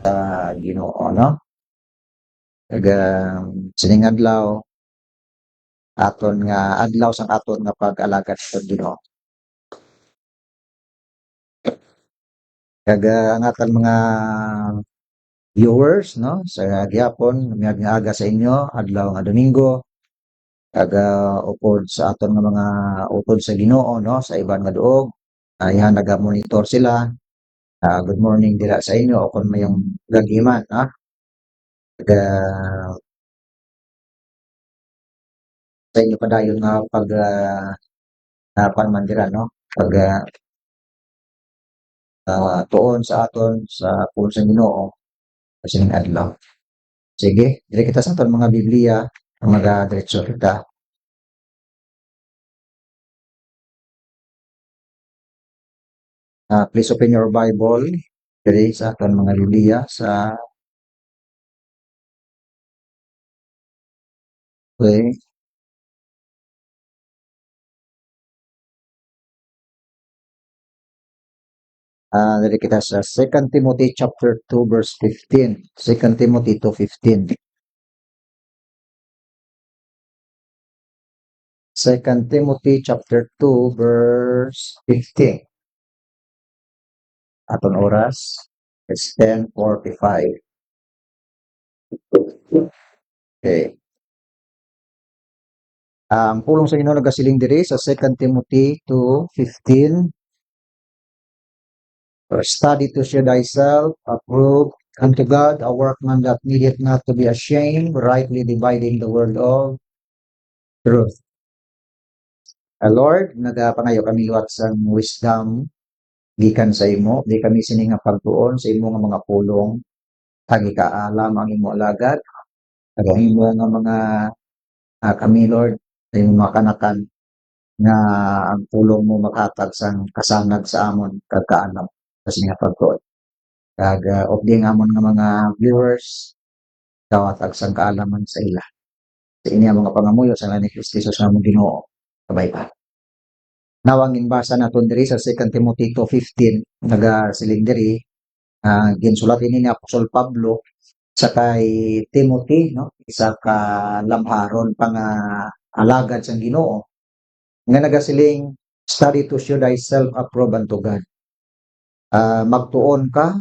sa Ginoo, no? Kaga sining adlaw aton nga adlaw sang aton nga pag-alagad sa Ginoo. Kaga ang aton mga viewers, no, sa gihapon nga aga sa inyo adlaw nga Domingo. Kaga upod sa aton nga mga utod sa Ginoo, no, sa iban nga duog. Ayan, naga-monitor sila. Good morning dira sa inyo o kung mayong gagiman, ha? Kaga sa inyo padayon nga pag panman dira, no? Pag tuon sa aton sa pulong sa Ginoo sa sining adlaw. Sige, diri kita sa aton mga Biblia, mga diretso kita. Please open your Bible diri sa aton mga Biblia sa okay, diri kita sa 2 Timothy chapter 2 verse 15. 2 Timothy 2:15. 2 Timothy chapter 2 verse 15. Aton oras is 10:45. Okay. Ang pulong sa Ginoo nagasiling diri sa 2 Timothy 2:15. Study to show thyself approved unto God, a workman that needeth not to be ashamed, rightly dividing the word of truth. Lord, nagapangayo kami liwat sa wisdom gikan sa imo, di kami sini nga pagtuon sa imo nga mga pulong, tagi kaalam ang imo alagad, taga imo nga mga kami Lord, sa imo mga kanakan nga ang pulong mo makahatag sang kasanag sa amon kagkaalam kasi nga pagtuon. Kag obdi nga amon nga mga viewers dawat sang kaalaman sa ila. Sa inya mga pangamuyo sa ngalan ni Kristo Jesus nga among Ginoo. Kabay pa. Nawang inbasa naton diri sa 2 Timothy 2:15 nagasiling diri ginsulat ini ni Apostol Pablo sa kay Timothy, no, isa ka lamharon pang alagad sang Ginoo nga nagasiling study to show thyself approved unto God. Magtuon ka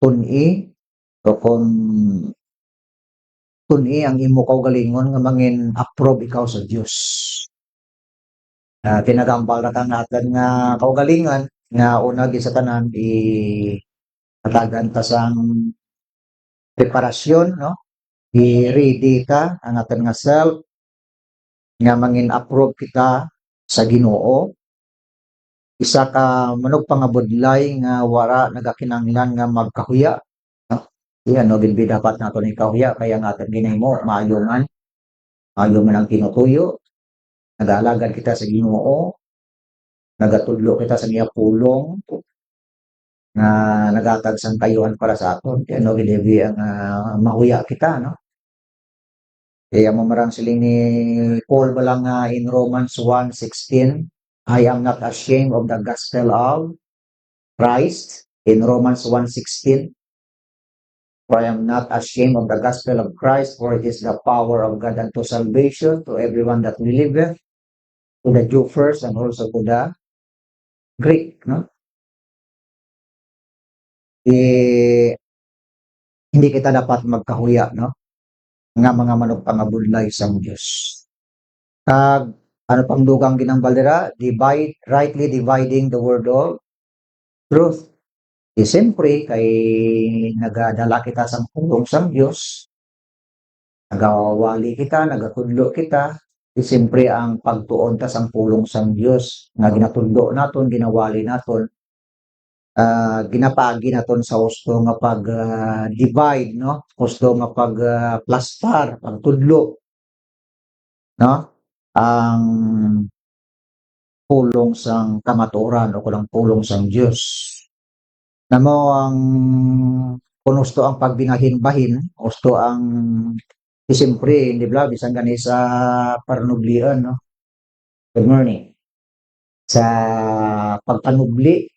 tun-i o kung tun-i ang imo kaugalingon nga mangin approve ikaw sa Dios. Tinagambal ra ka natin nga kaugalingan nga una gid sa tanan hatagan ta sang preparasyon, no? I-ready ka ang aton nga self nga mangin approve kita sa Ginoo. Isa ka manug pangabudlay nga wara nagakinahanglan nga magkahuya, no? Yan no bilbi dapat naton ikahuya kaya nga aton ginahimo maayo man ang tinutuyo. Nag-aalagad kita sa Ginoo, nagatudlo kita sa iya pulong nga nagatag sang kayuhan para sa aton. Kaya no gid ang mahuya kita, no? Kaya mamarang siling ni Paul balang in Romans 1:16, I am not ashamed of the gospel of Christ. In Romans 1:16, for I am not ashamed of the gospel of Christ, for it is the power of God unto salvation to everyone that believeth, to the Jew first and also to the Greek, no? Hindi kita dapat magkahuya, no? Nga mga manog pangabudlay sa Diyos. Kag ano pang dugang ginambal dira, rightly dividing the word of truth. Siyempre kay nagadala kita sa pulong sa Diyos, nagawali kita, nagatudlo kita, siyempre ang pagtuon ta sa pulong sa Diyos nga ginatudlo naton, ginawali naton, ginapagi naton sa husto nga pag-divide, no? Husto nga pag-plastar, pagtudlo, no? Ang pulong sang kamatuoran o kulang pulong sang Dios. Namo ang kung gusto ang pagbinahin-bahin, gusto ang siyempre, hindi ba, bisan gani sa panublian, no? Good morning. Sa pagpanubli,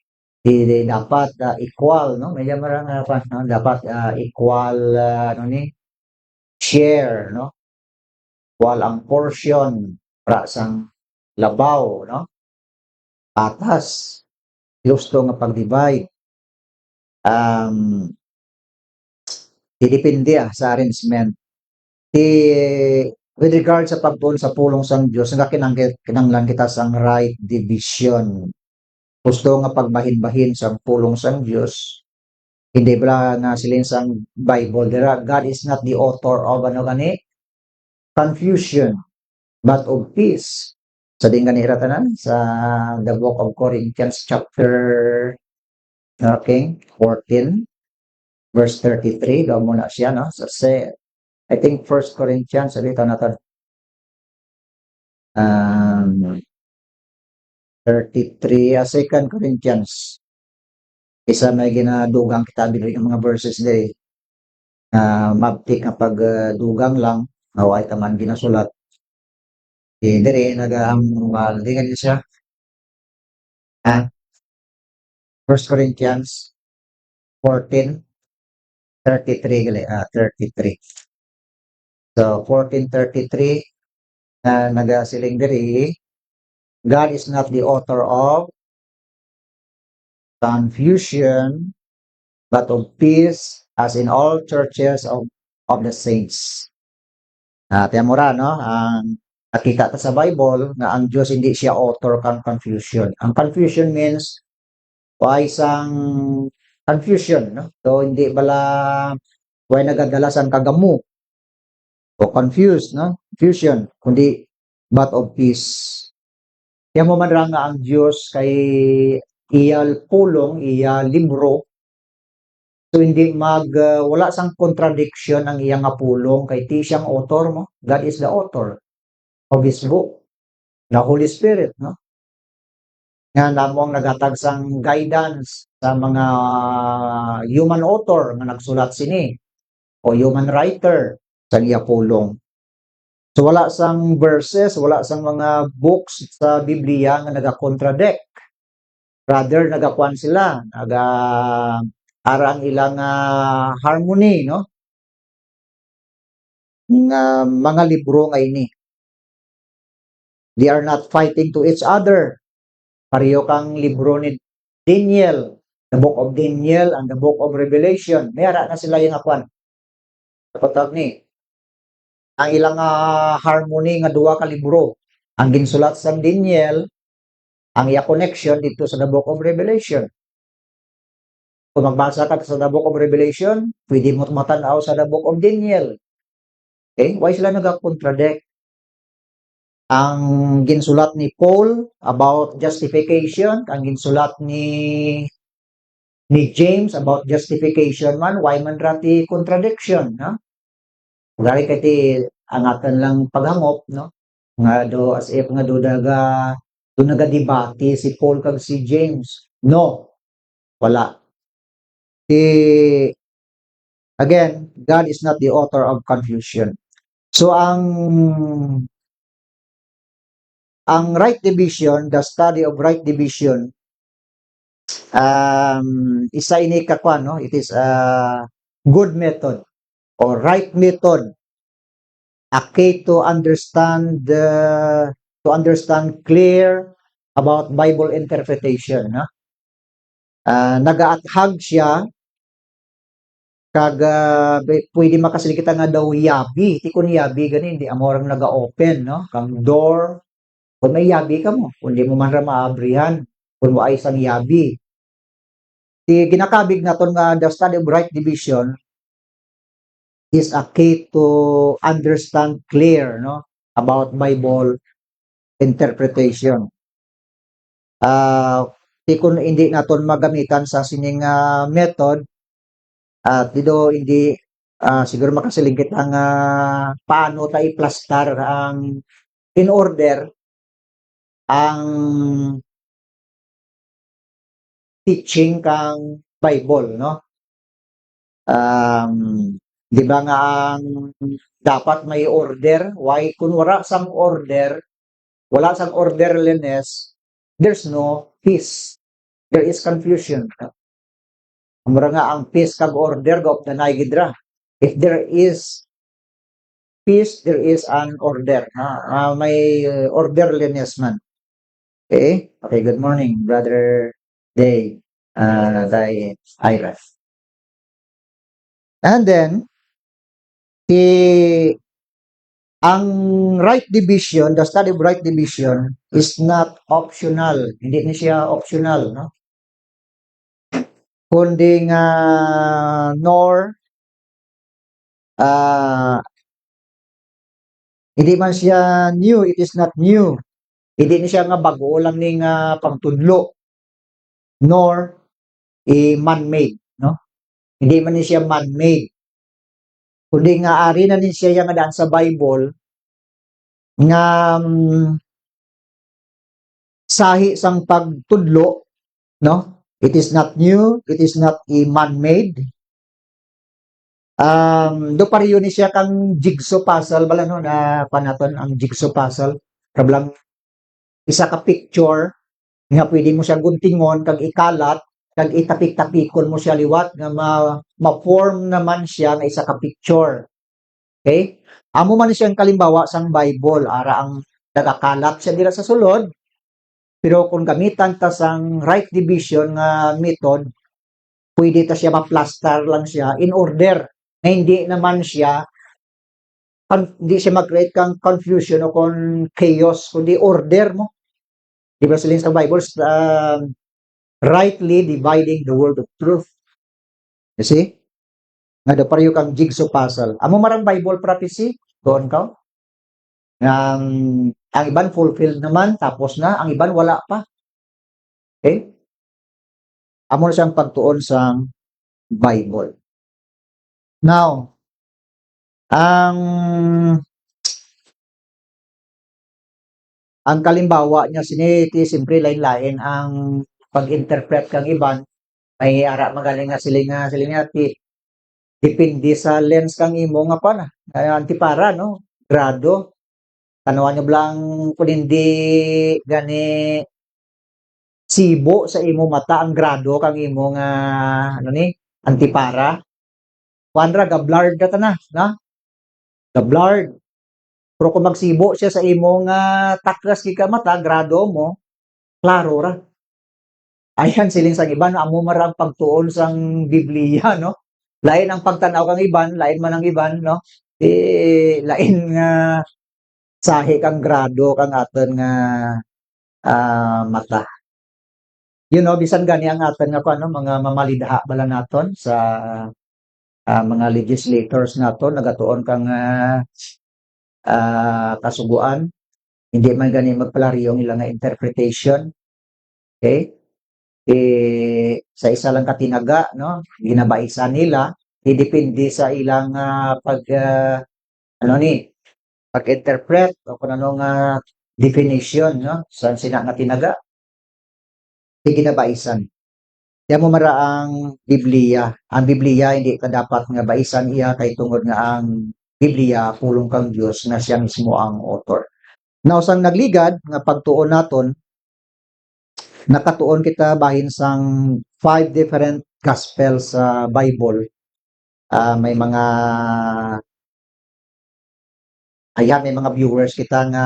dapat equal, no? Medyo marang no? Dapat equal ano ni share, no? Equal ang portion para sang labaw, no? Patas. Gusto nga pag-divide. Um, didepende sa arrangement. With regard sa pagtuon sa pulong sang Dios, nga kinanglan kita sang right division. Gusto nga pagbahin-bahin sa pulong sang Dios. Hindi ba nga silin sang Bible, God is not the author of ano gani? Confusion, but of peace. Sa din gani tanan sa the book of Corinthians chapter 14 verse 33 daw muna siya no. So say I think First Corinthians sabi ito natin 33 Second Corinthians isa may ginadugang kita dito yung mga verses diri mabtik nga pagdugang lang naway taman ginasulat diri nagahamal di nga siya First Corinthians 14:33 gali 33 so 14:33 nagasiling diri God is not the author of confusion but of peace as in all churches of the saints. Tiyamura, no? Ang nakita ta sa Bible na ang Diyos hindi siya author kang confusion. Ang confusion means why isang confusion, no? So, hindi bala why nagadalasan kagamu o confused, no? Confusion, kundi but of peace. Kaya mo man ra nga ang Diyos kay iyal pulong, iya libro, so hindi wala sang contradiction ang iyang nga pulong kay ti siyang author mo. God is the author of His book, the Holy Spirit, no? Nga namong nagatag sang guidance sa mga human author nga nagsulat sini o human writer sa iya pulong. So wala sang verses, wala sang mga books sa Biblia nga nagakontradict. Rather nagakuan sila, arang ilang harmony, no? Nga mga libro nga ini. They are not fighting to each other. Pareho kang libro ni Daniel, the book of Daniel and the book of Revelation. Mayara na sila yung akuan. Kapatag ni, ang ilang harmony nga duwa ka libro. Ang ginsulat sa Daniel, ang iya connection dito sa the book of Revelation. Kung magbasa ka sa the book of Revelation, pwede mo matanaw sa the book of Daniel. Okay? Why sila nag-contradict? Ang ginsulat ni Paul about justification, ang ginsulat ni James about justification man, why man rati contradiction, no? Dari kati angatan lang paghangop, no? Nga do as if nga do nagadebate si Paul kag si James. No. Wala. Again, God is not the author of confusion. So ang right division, the study of right division, isa ini kakwan, no? It is a good method or right method to understand clear about Bible interpretation, no? Nagaathag siya kag pwede makasilikita nga daw yabi, ti kun yabi gani hindi amorang naga-open, no? Kang door kung may yabi ka mo, kung di mo man ra maabrihan, kung mo ay isang yabi. Ginakabig naton nga the study of right division is a key to understand clear, no, about Bible interpretation. Kung hindi naton magamitan sa sining method, dito hindi siguro makasilingkit ang paano ta i-plastar ang in order ang teaching kang Bible, no? Di ba nga ang dapat may order? Why? Kung wala sang orderliness, there's no peace. there is confusion. Mura nga ang peace kag order go na gidra. If there is peace, there is an order. May orderliness man. Okay? Okay, good morning, Brother Day. Ira. And then, ang right division, the study of right division is not optional. Hindi na siya optional, no? Kundi nga hindi man siya new, it is not new. Hindi ni siya nga bago lang ning pagtudlo nor man-made, no? Hindi man ni siya man-made. Kundi nga ari na din siya nga daan sa Bible nga sahi sang pagtudlo, no? It is not new, it is not man-made. Do pareho ni siya kang jigsaw puzzle bala no na panaton ang jigsaw puzzle. Problem isa ka picture nga pwede mo siya guntingon kag ikalat kag itapik-tapikon mo siya liwat nga ma-form naman siya nga isa ka picture. Okay? Amo man siyang kalimbawa sang Bible ara ang nagakalat siya dira sa sulod. Pero kung gamitan ta sang right division nga method, pwede ta siya ma-plaster lang siya in order na hindi naman siya hindi siya mag-create kang confusion o kung chaos, kundi order mo. Di ba sila sa Bible, rightly dividing the word of truth. You see? Nga da pareho kang jigsaw puzzle. Amo marang Bible prophecy, doon ka. Ang iban fulfilled naman, tapos na, ang iban wala pa. Okay? Amo na siyang pagtuon sa Bible. Now, ang kalimbawa niya siniti siyempre lain-lain ang pag-interpret kang iban ay ara magaling nga siling ti depende sa lens kang imo nga pa na antipara no grado tanawan nyo blang kung hindi gani sibo sa imo mata ang grado kang imo nga antipara kuanra ga-blurred ka na ga-blurred. Pero kung magsibo siya sa imo nga takras kika mata, grado mo, klaro ra. Ayan siling sang iban, amo marang pagtuon sang Biblia, no? Lain ang pagtanaw kang iban, lain man ang iban, no? Lain nga sahi kang grado kang aton nga mata. You know, bisan gani ang aton nga mga mamalidha bala naton sa mga legislators naton nagatuon kang kasuguan, hindi man gani magpalaryo ang ilang interpretation. Okay? Sa isa lang katinaga, no? Ginabaisa nila, depende sa ilang pag-interpret o kung anong definition, no? Saan sila nga tinaga? Ginabaisan. Kaya mo maraang Biblia. Ang Biblia hindi ka dapat nga baisan iya kay tungod nga ang Biblia, pulong kang Diyos na siya mismo ang author. Now, sang nagligad, nga pagtuon naton, nakatuon kita bahin sang 5 different gospels sa Bible. May mga may mga viewers kita nga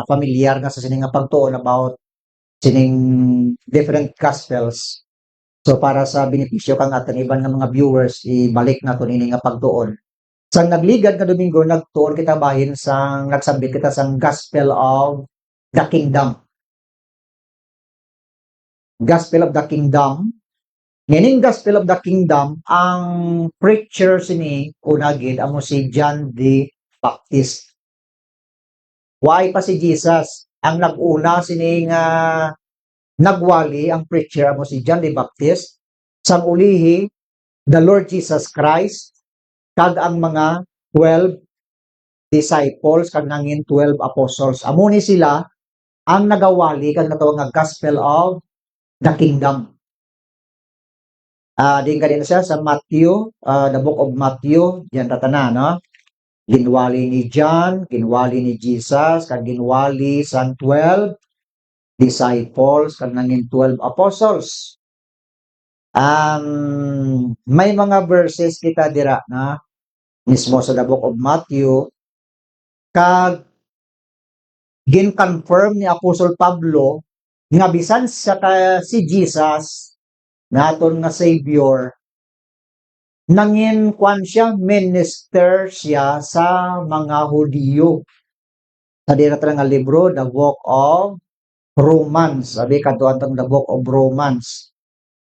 familiar nga sa sining nga pagtuon about sining different gospels. So, para sa benepisyo kang ating iban nga mga viewers, ibalik naton ini nga pagtuon. Sang nagligad nga Domingo, nagtuon kita bahin sang nagsabit kita sang Gospel of the Kingdom. Gospel of the Kingdom. Ngayon Gospel of the Kingdom, ang preacher sini unagid amo si John the Baptist. Why pa si Jesus? Ang naguna sini nga nagwali ang preacher amo si John the Baptist. Sang ulihi, the Lord Jesus Christ kag ang mga 12 disciples kag nangin 12 apostles. Amo ni sila ang nagawali kag natawag nga Gospel of the Kingdom. Din kanina siya sa Matthew, the book of Matthew, diyan tatana, no? Ginwali ni John, ginwali ni Jesus, kag ginwali sang 12 disciples kag nangin 12 apostles. May mga verses kita dira na mismo sa the book of Matthew kag gin-confirm ni Apostol Pablo nga bisan si Jesus naton nga Savior nangin kwan siya minister siya sa mga Hudiyo. Sa dira nga libro, the book of Romans. Sabi kadtuan tong the book of Romans.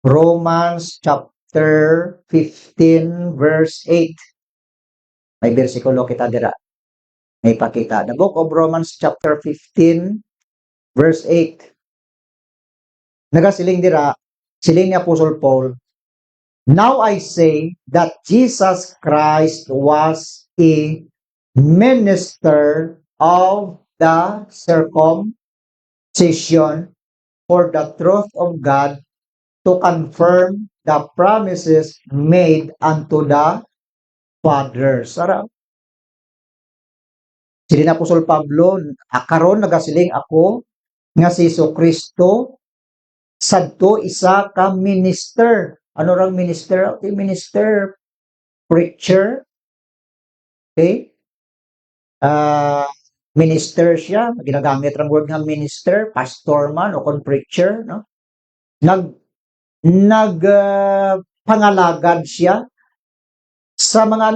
Romans chapter 15 verse 8. May bersikulo kita dira. May pakita. The book of Romans chapter 15 verse 8. Nagasiling dira, siling ni Apostle Paul, "Now I say that Jesus Christ was a minister of the circumcision for the truth of God to confirm the promises made unto the fathers." Sara, sili na Apostol Pablo, karon nagasiling ako nga si Jesucristo sadto isa ka minister. Ano rang minister? Okay, minister, preacher, okay? Minister siya, ginagamit ang word nga minister, pastor man o kon preacher, no? Pangalagad siya sa mga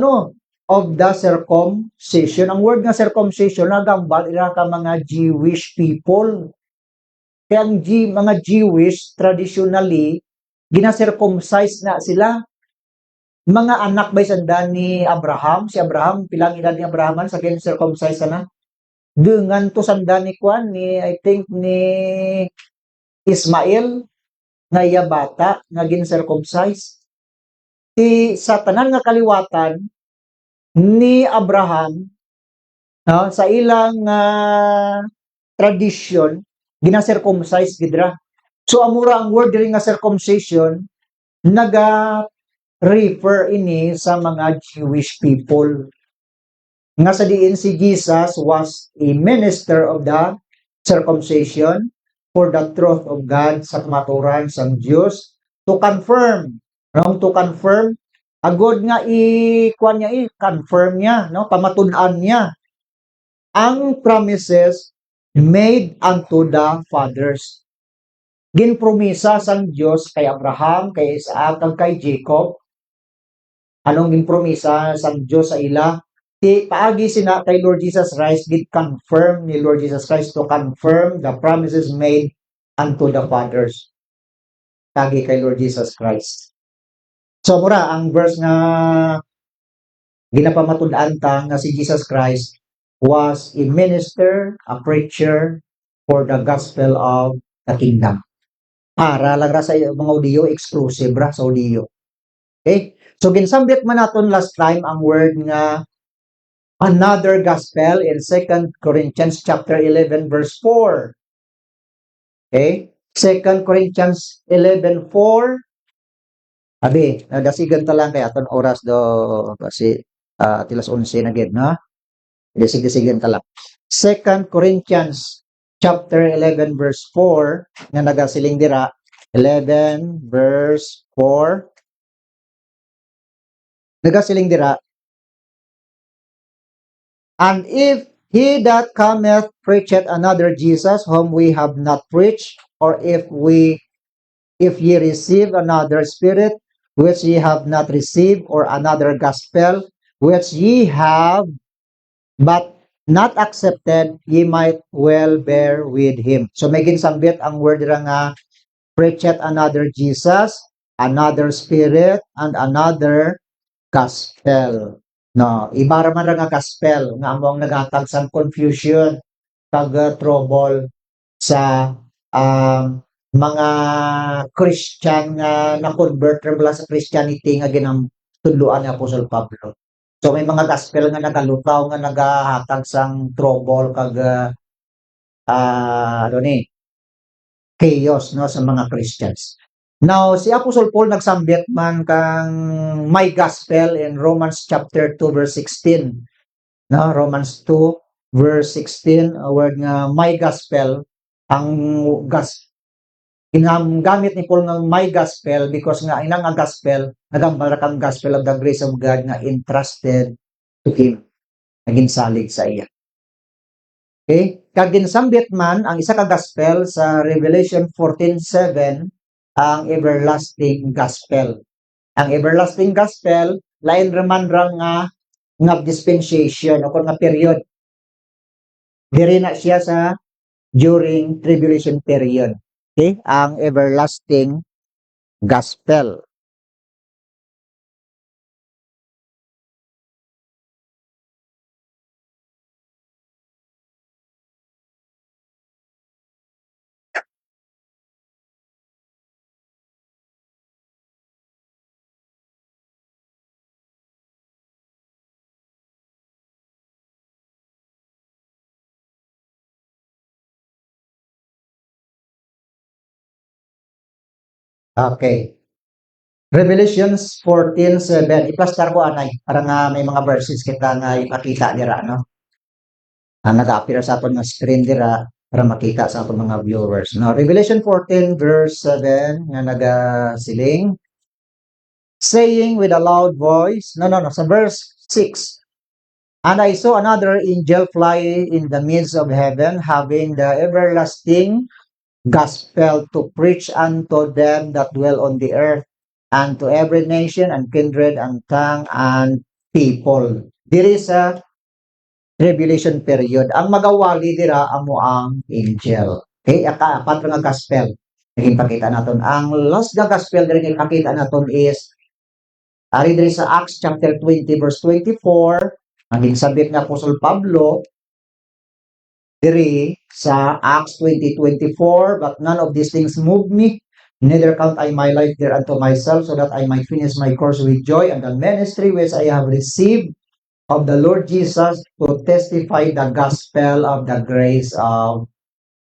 of the circumcision. Ang word nga circumcision nagambal ira ka mga Jewish people. Kaya ang mga Jewish traditionally gina-circumcise na sila. Mga anak ba sanda ni Abraham? Si Abraham, pilang edad ni Abraham sa circumcise na? Dengan to sanda ni Kwan, I think ni Ismael, nga iya bata, nga gin-circumcise. Sa tanan nga kaliwatan ni Abraham, no, sa ilang tradition, gina-circumcise gidra. So amura ang word diri nga circumcision naga-refer ini sa mga Jewish people. Nga sa diin si Jesus was a minister of the circumcision for the truth of God sa kamaturan sang Dios to confirm, no, to confirm agod nga confirm niya, no, pamatud-an niya ang promises made unto the fathers. Ginpromisa sang Dios kay Abraham, kay Isaac, kag kay Jacob. Anong ginpromisa sang Dios sa ila? Paagi sina kay Lord Jesus Christ, confirm ni Lord Jesus Christ to confirm the promises made unto the fathers. Paagi kay Lord Jesus Christ. So mura ang verse nga ginapamatud-an ta nga si Jesus Christ was a minister, a preacher for the gospel of the kingdom. Para lang ra sa mga audio, exclusive ra sa audio. Okay? So ginsambit man naton last time ang word nga another gospel in 2 Corinthians chapter 11 verse 4. Okay? 2 Corinthians 11:4. Abi, nadasigan ta lang kay aton oras do kasi tilas 11 na gid, no? Dasig-dasigan ta lang. 2 Corinthians chapter 11 verse 4 nga nagasiling dira 11 verse 4 nagasiling dira, "And if he that cometh preacheth another Jesus whom we have not preached, or if ye receive another spirit which ye have not received, or another gospel which ye have but not accepted, ye might well bear with him." So may ginsambit ang word dira nga preacheth another Jesus, another spirit, and another gospel. No, iba ra man ra nga gospel nga among naghatag sang confusion kag trouble sa mga Christian nga na-convert ra sa Christianity nga ginamtudloan ni Apostol Pablo. So may mga gospel nga nagalutaw nga nagahatag sang trouble kag chaos, no, sa mga Christians. Now, si Apostle Paul nagsambit man kang my gospel in Romans chapter 2 verse 16. No, Romans 2 verse 16, a word nga my gospel, ang gamit ni Paul ng my gospel because nga inang nga gospel, nagambal ra kang gospel of the grace of God nga entrusted to him. Naging salig sa iya. Okay? Kag ginsambit man ang isa ka gospel sa Revelation 14:7 ang everlasting gospel. Ang everlasting gospel lain raman ra nga dispensation o nga period. Diri na siya sa during tribulation period. Okay? Ang everlasting gospel. Okay. Revelations 14:7. Iplastar ko anay para nga may mga verses kita nga ipakita dira no. Ang nag-appear sa aton nga screen dira para makita sa aton mga viewers no. Revelation 14 verse 7 nga nagasiling saying with a loud voice. No, sa verse 6. And I saw another angel fly in the midst of heaven, having the everlasting gospel to preach unto them that dwell on the earth, and to every nation and kindred and tongue and people. Diri sa tribulation period, ang magawali dira amo ang angel. Okay, apat nga gospel. Naging pakita naton. Ang last nga gospel diri nga pakita naton is ari diri sa Acts chapter 20 verse 24, ang ginsabit nga Apostol Pablo diri sa Acts 20:24, but none of these things move me, neither count I my life thereunto myself, so that I might finish my course with joy and the ministry which I have received of the Lord Jesus to testify the gospel of the grace of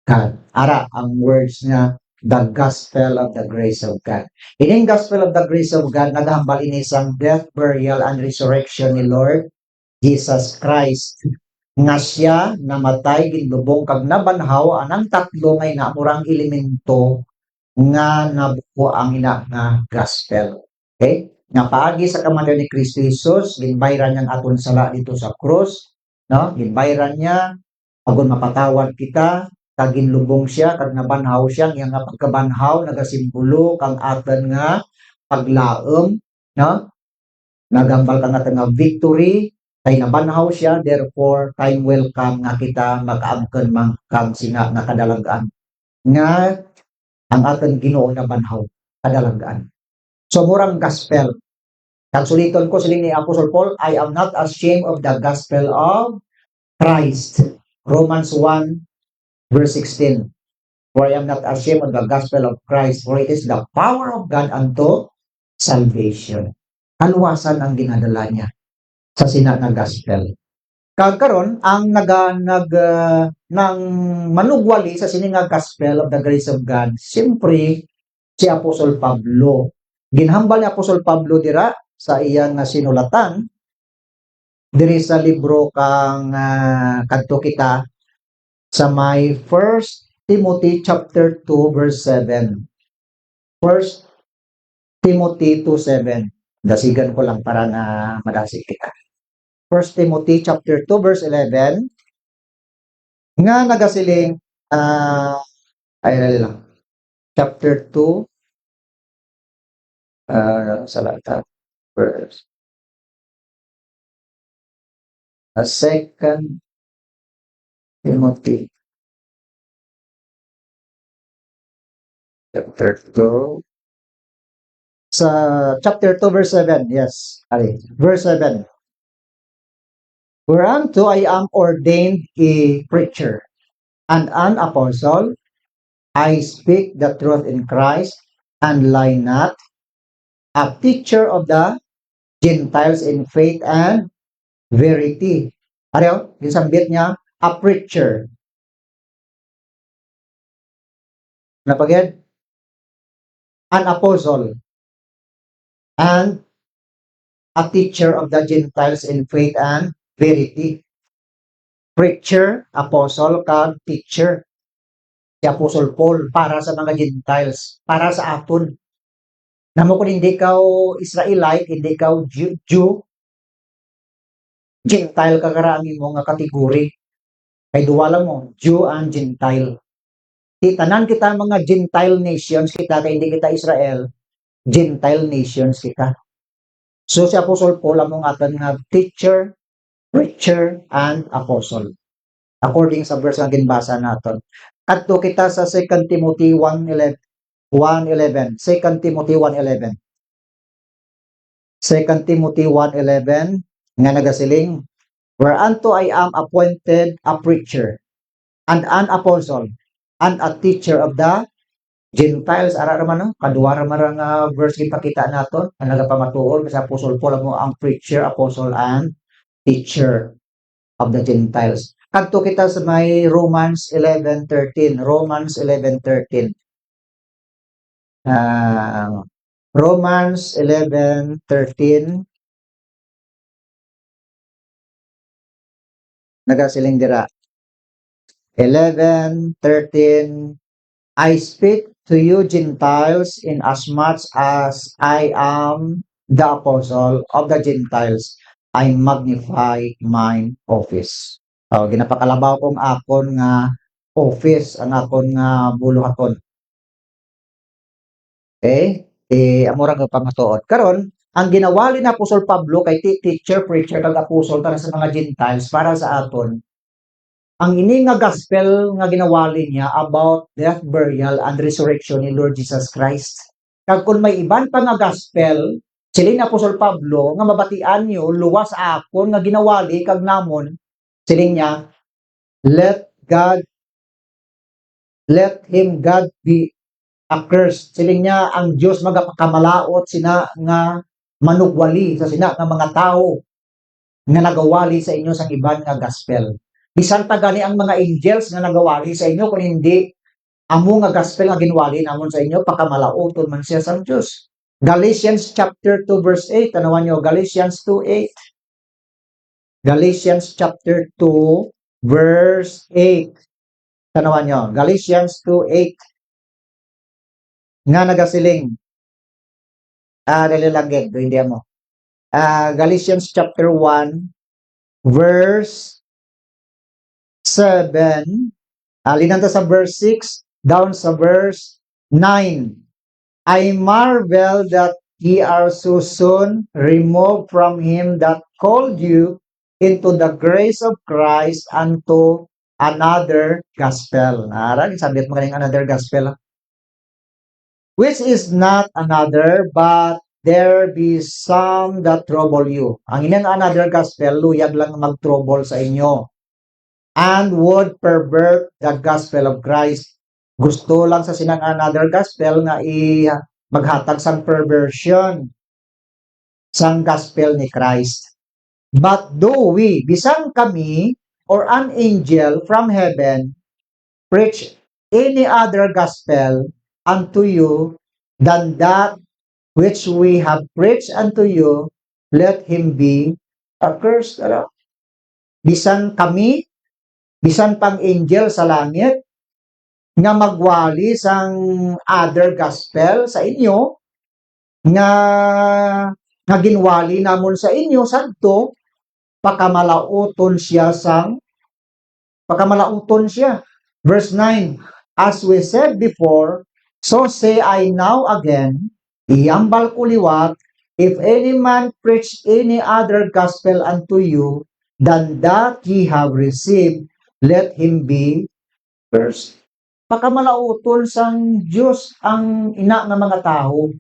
God. Ara, ang words nga, the gospel of the grace of God. Ining gospel of the grace of God, naghambal ini isang death, burial, and resurrection ni Lord Jesus Christ. Nga siya namatay, ginlubong, kag nabanhaw, anang tatlo ngay namurang elemento nga nabuo ang ina nga gospel. Okay? Nga paagi sa kamandan ni Kristo Jesus, ginbayran niya aton sala dito sa cross, no? Ginbayran niya agon mapatawad kita, kag ginlubong siya, kag nabanhaw siya, nga nga pagkabanhaw nagasimbolo kang aton nga paglaom, no? Nagambal ka nga victory, kay nabanhaw siya, therefore time will come nga kita mag-angkon man kang singa nga kadalagan nga ang aton Ginoo nabanhaw kadalagan. So murang gospel. Kag suliton ko siling ni Apostle Paul, I am not ashamed of the gospel of Christ. Romans 1 verse 16. For I am not ashamed of the gospel of Christ, for it is the power of God unto salvation. Kaluwasan ang ginadala niya sa sina nga gospel. Kag karon ang nang manugwali sa sini nga gospel of the grace of God, siyempre si Apostol Pablo. Ginhambal ni Apostol Pablo dira sa iyang sinulatan diri sa libro kang kadto kita sa may 1 Timothy chapter 2 verse 7. 1 Timothy 2:7. Dasigan ko lang para na madasig kita. 1 Timothy chapter 2 verse 11 nga nagasiling ay lang. Chapter 2 salata verse. Second Timothy chapter 2 sa chapter 2 verse 7. Yes. Ari, verse 7. Whereunto I am ordained a preacher and an apostle. I speak the truth in Christ and lie not, a teacher of the Gentiles in faith and verity. Ariyo, gisambit niya, a preacher. Napagyan? An apostle. And a teacher of the Gentiles in faith and verity. Preacher, apostle, kag teacher. si Apostle Paul para sa mga Gentiles, para sa aton. Namo kung hindi ka Israelite, hindi ka Jew, Gentile ka karami mo nga kategori. Kay duwala mo, Jew and Gentile. Tanan kita mga Gentile nations kita, kay hindi kita Israel, Gentile nations kita. So si Apostle Paul among aton nga teacher, preacher, and apostle. According sa verse nga ginbasa naton. Adto kita sa 2 Timothy 1:11. 2 Timothy 1:11. 2 Timothy 1:11 nga nagasiling, whereunto I am appointed a preacher and an apostle and a teacher of the Gentiles. Ara raman no, kadua raman nga verse ipakita naton ang nagapamatuod sa Apostle Paul mo ang preacher, apostle, and teacher of the Gentiles. Kadto kita sa may Romans 11:13. Romans 11:13. Romans 11:13. Nagasiling dira. 11:13. I speak to you Gentiles in as much as I am the apostle of the Gentiles. I magnify mine office. Ginapakalabaw kong akon nga office, ang akon nga buluhaton. Okay? Amura nga pamatuod. Karon, ang ginawali na Apostol Pablo kay teacher, preacher, kag apostle para sa mga Gentiles, para sa aton, ang ini nga gospel nga ginawali niya about death, burial, and resurrection ni Lord Jesus Christ. Kag kung may iban pa nga gospel, silin Apostol Pablo nga mabatian niyo luwas akon nga ginawali kag namon, siling niya, let him God be accursed. Siling niya ang Dios magapakamalaot sina nga manugwali sa sina nga mga tao nga nagawali sa inyo sang iban nga gospel. Bisan pa gani ang mga angels nga nagawali sa inyo kung hindi amo nga gospel nga ginwali namon sa inyo pakamalaoton man siya sang Dios. Galatians chapter 2 verse 8, tanawan niyo Galatians 2:8. Galatians chapter 2 verse 8. Tanawan niyo Galatians 2:8. Nga nagasiling dalilagay do hindi mo. Galatians chapter 1 verse 7, linanta sa verse 6 down sa verse 9. I marvel that ye are so soon removed from him that called you into the grace of Christ unto another gospel. Sabit mo kaning another gospel. Which is not another, but there be some that trouble you. Ang inang another gospel, luyag lang mag-trouble sa inyo. And would pervert the gospel of Christ. Gusto lang sa sinang another gospel nga maghatag sang perversion sang gospel ni Christ. But though we, bisan kami, or an angel from heaven, preach any other gospel unto you than that which we have preached unto you, let him be accursed. Bisan kami, bisan pang angel sa langit, nga magwali sang other gospel sa inyo, nga ginwali namon sa inyo, sadto, pakamalaoton siya. Verse 9, as we said before, so say I now again, iyambal ko liwat, if any man preach any other gospel unto you than that ye have received, let him be cursed. Pakamalauton sang Dios ang ina nga mga tao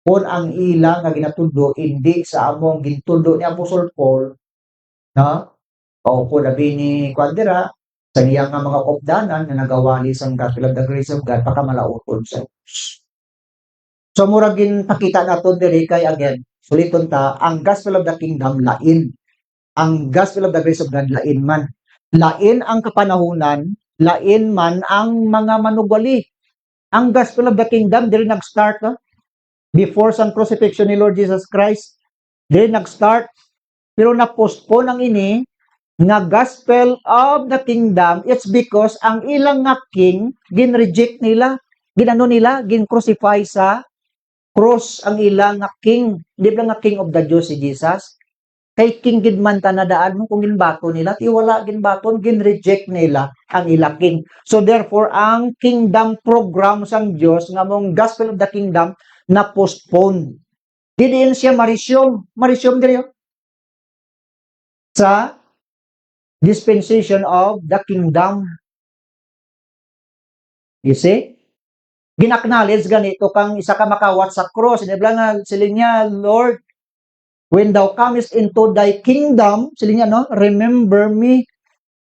kung ang ila nga ginatundo hindi sa among gintundo ni Apostle Paul, na o kung labi ni Quadra sa iyang nga mga kopdanan na nagawali sang gospel of the grace of God, pakamalauton sa Dios. So murag ginpakita naton diri kay again, suliton ta, ang gospel of the kingdom lain. Ang gospel of the grace of God lain man. Lain ang kapanahunan, lain man ang mga manugwali. Ang gospel of the kingdom dili nag-start before sang crucifixion ni Lord Jesus Christ. Dili nag-start, pero na-postpone ang ini nga gospel of the kingdom, it's because ang ilang nga king, gin-reject nila, ginano nila, gin-crucify sa cross ang ilang nga king. Di ba nga king of the Jews si Jesus? Kay king gid man tanadaan mo kung ginbato nila, tiwala ginbaton, gin-reject nila ang ilang king. So therefore, ang kingdom program sang Dios nga mong gospel of the kingdom na postpone. Didiin siya marisyom diri sa dispensation of the kingdom. You see? Ginacknowledge ganito kang isa ka makawat sa cross. Inibla nga siling niya, Lord, when thou comest into thy kingdom, siling niya, no, remember me.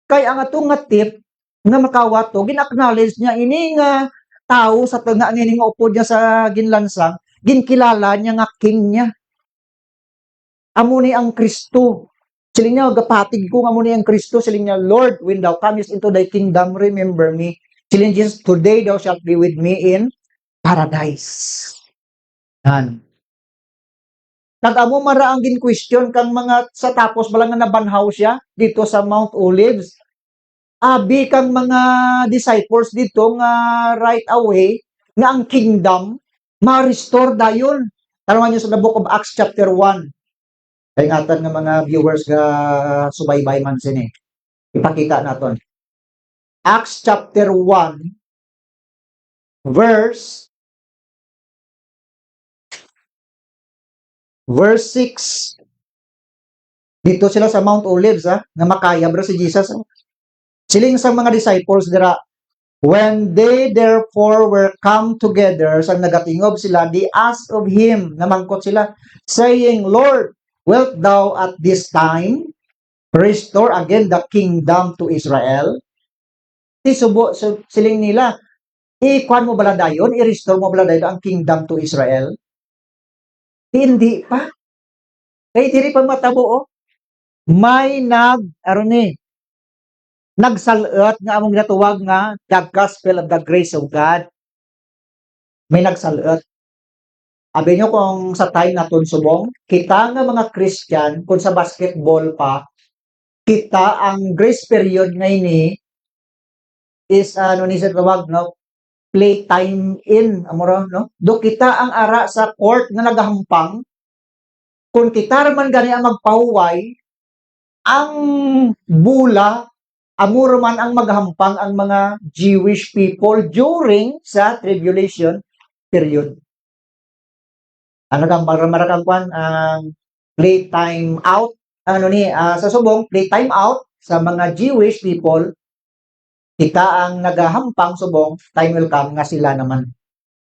Kay ang atong nga tip nga makawat to, ginacknowledge niya ini nga tao sa nga nga upod niya sa ginlansang, ginkilala niya nga king niya. Amo ni ang Kristo. Siling niya, gapatig ko nga mo ni ang Kristo. Siling niya, Lord, when thou comest into thy kingdom, remember me. Siling Jesus, today thou shalt be with me in paradise. Yan. Nag-amo mara ang gin-question kang mga sa tapos bala nga nabanhaw siya dito sa Mount Olives. Abi kang mga disciples dito nga right away nga ang kingdom ma-restore dayon. Tanungan niyo sa the book of Acts chapter 1. Kay ingatan nga mga viewers nga subaybay man sini. Ipakita naton. Acts chapter 1 verse 6. Dito sila sa Mount Olives nga makayab ra si Jesus. Siling sa mga disciples dira, when they therefore were come together, sa nagatingob sila, they asked of him, namangkot sila, saying, Lord, wilt thou at this time restore again the kingdom to Israel? Subo siling nila, ikuan mo bala dayon, i-restore mo bala dayon ang kingdom to Israel? Hindi pa. Kay diri pa matabo, oh. May nagsaluot nga among ginatuwag nga the gospel of the grace of God. May nagsaluot. Abi nyo kung sa time naton subong, kita nga mga Christian, kung sa basketball pa, kita ang grace period nga ini is ano ni sa tawag, no? Play time in, amoro, no? Do kita ang ara sa court nga nagahampang, kung kita man gani ang magpahuway, ang bula, amuro man ang maghampang ang mga Jewish people during sa tribulation period. Ano kang marakang kwan ang playtime out, ano ni sa subong playtime out sa mga Jewish people, kita ang nagahampang subong, time will come nga sila naman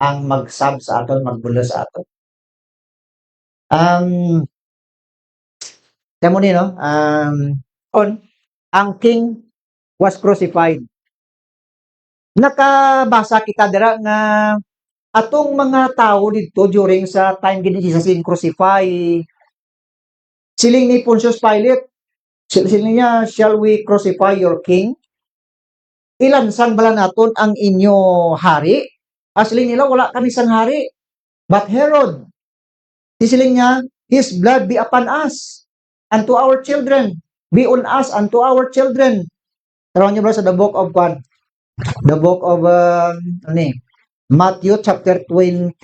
ang mag-sub sa aton, magbulo sa aton. Temo ni no, ang king was crucified. Nakabasa kita dira nga atong mga tao dito during sa time gini Jesus in crucify, siling ni Pontius Pilate, siling niya, shall we crucify your king? Ilansan bala naton ang inyo hari? Siling nila, wala kami sang hari. But Herod, siling niya, his blood be upon us and to our children. Be on us and to our children. Tarawan niyo ba sa the book of God? The book of Matthew chapter 20,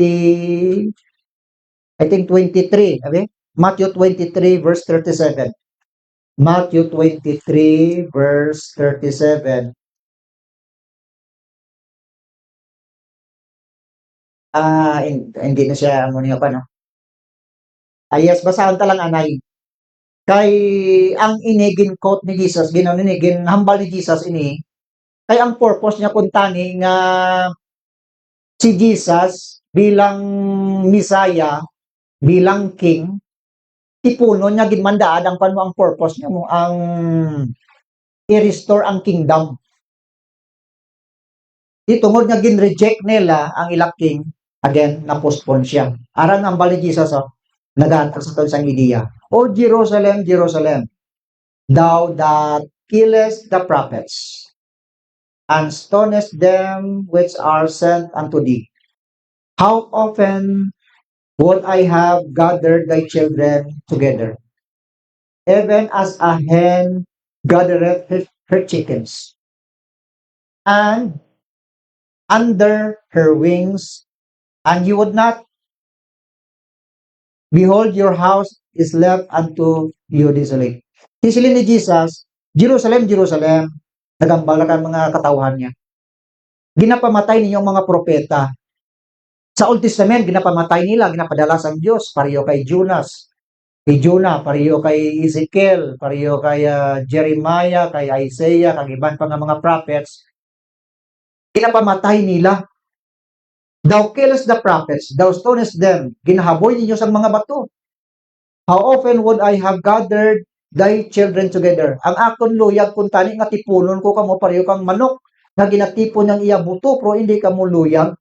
I think 23, okay? Matthew 23 verse 37. Matthew 23 verse 37. Hindi na siya ano niya pa, no? Yes, basahan ta lang anay. Kay ang inigin quote ni Jesus, ginanon ni ginhambal ni Jesus ini, kay ang purpose niya kuntani nga si Jesus bilang Messiah, bilang king, tipuno niya ginmandaan ang pano ang purpose niya mo ang i-restore ang kingdom. Di tungod nga gin-reject nila ang ilang king, again na-postpone siya. Aran ang bali Jesus nagaantag sa taon sang ideya. O Jerusalem, Jerusalem, thou that killest the prophets and stonest them which are sent unto thee. How often would I have gathered thy children together, even as a hen gathereth her chickens, and under her wings, and you would not, behold, your house is left unto you desolate. Hisilin ni Jesus, Jerusalem, Jerusalem, nagambala ka mga katauhan niya. Ginapamatay ninyong mga propeta. Sa Old Testament, ginapamatay nila, ginapadala sa Diyos, pareho kay Jonah, pareho kay Ezekiel, pareho kay Jeremiah, kay Isaiah, kag iban pa nga mga prophets, ginapamatay nila. Thou killest the prophets, thou stonest them, ginahaboy ninyo sa mga bato. How often would I have gathered thy children together? Ang akon luyag kung tani nga tipunon ko kamo pareho kang manok nga ginatipon ng iya buto pero hindi kamo luyag.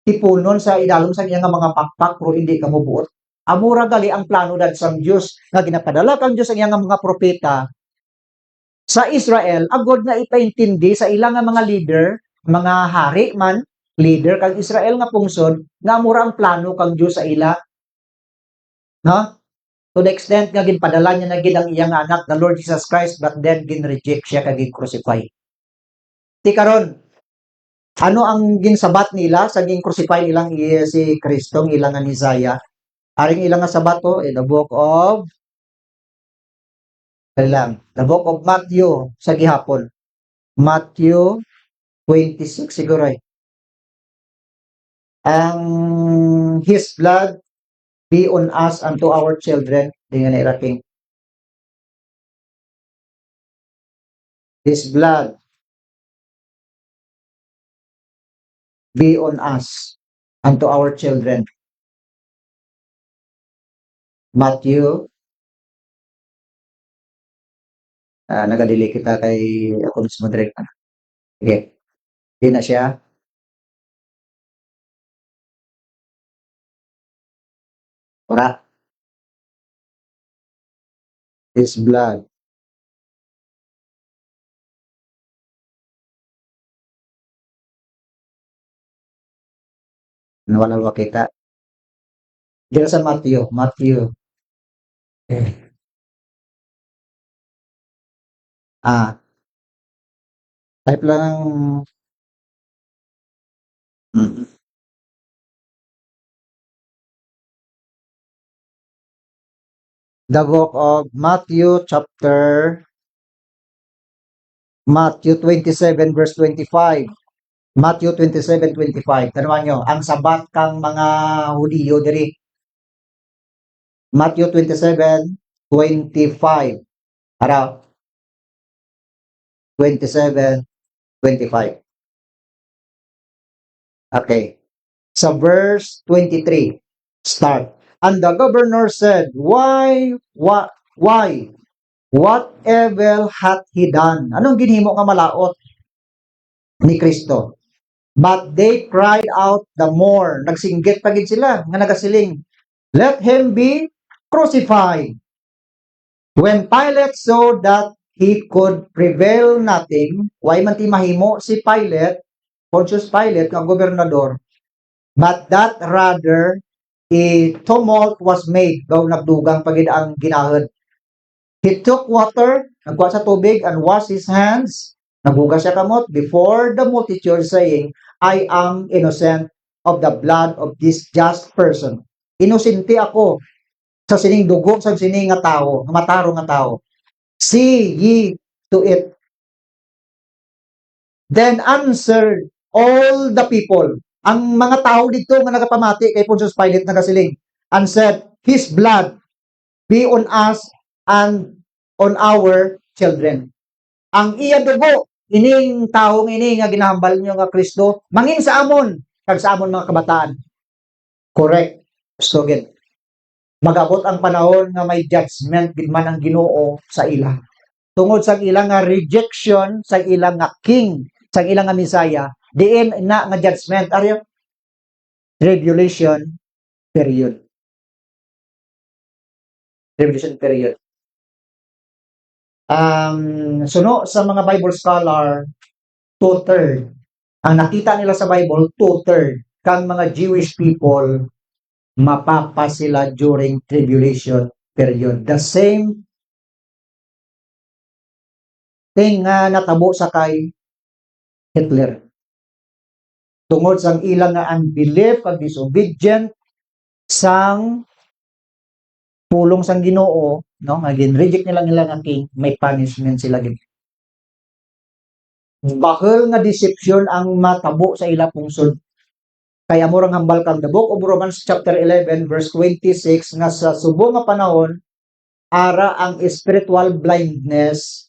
Tipunon sa idalom sa iya nga mga pakpak pero hindi kamo buot. Amura gali ang plano dad sang Dios nga ginapadala kang Dios ang iya nga mga propeta sa Israel agod nga ipaintindi sa ilang nga mga leader, mga hari man, leader kang Israel nga pungsod nga amura ang plano kang Dios sa ila. No? To the extent nga ginpadala niya na gid ang iyang anak, the Lord Jesus Christ, but then gin-reject siya kag crucify. Ti karon, ano ang ginsabat nila sa gin-crucify ilang si Kristo, ilang nga Messiah? Aring ilang nga sabato in the book of the book of Matthew sa gihapon. Matthew 26 siguro ay. Ang his blood be on us and to our children. Di nga nairating. His blood be on us and to our children. Matthew, nagadili kita kay ako mismo direct. Okay. Di na siya. Ora. His blood. Nawala ba kita? Dito sa Matthew. Matthew. Okay. Type lang ng the book of Matthew Matthew 27 verse 25. Matthew 27:25. Tanawan nyo, ang sabat kang mga Hudiyo diri. Matthew 27:25. Araw. 27:25. Okay. Sa verse 23, start. And the governor said, why, what evil hath he done? Anong ginhimo nga malaot ni Kristo? But they cried out the more. Nagsinggit pa gid sila nga nagasiling, let him be crucified. When Pilate saw that he could prevail nothing, why man ti mahimo si Pilate, Pontius Pilate, ang gobernador, but that rather a tumult was made, daw nagdugang pagid ang ginahod. He took water, nagkuha sa tubig, and washed his hands, naghugas siya kamot before the multitude, saying, I am innocent of the blood of this just person. Inosente ako sa sining dugo sa sining nga tao, nga mataro nga tao. See ye to it. Then answered all the people. Ang mga tao dito nga nagapamati kay Pontius Pilate nagasiling, and said, his blood be on us and on our children. Ang iya dugo, ining taong ini nga ginahambal nyo nga Kristo, mangin sa amon, kag sa amon mga kabataan. Correct. Slogan. Magabot ang panahon nga may judgment gid man ang Ginoo sa ila. Tungod sa ilang nga rejection sa ilang nga king, sa ilang nga Messiah, diin na nga judgment are tribulation period. Tribulation period. Suno sa mga Bible scholar, 2/3. Ang nakita nila sa Bible, 2/3 kang mga Jewish people mapapa sila during tribulation period. The same ting nga natabo sa kay Hitler. Tungod sang ilang nga unbelief kag disobedient sang pulong sang Ginoo, no, nga gin-reject nila nga king, may punishment sila gid. Bahal nga deception ang matabo sa ila pungsod. Kaya mo rang hambal kang the book of Romans chapter 11 verse 26 nga sa subong nga panahon ara ang spiritual blindness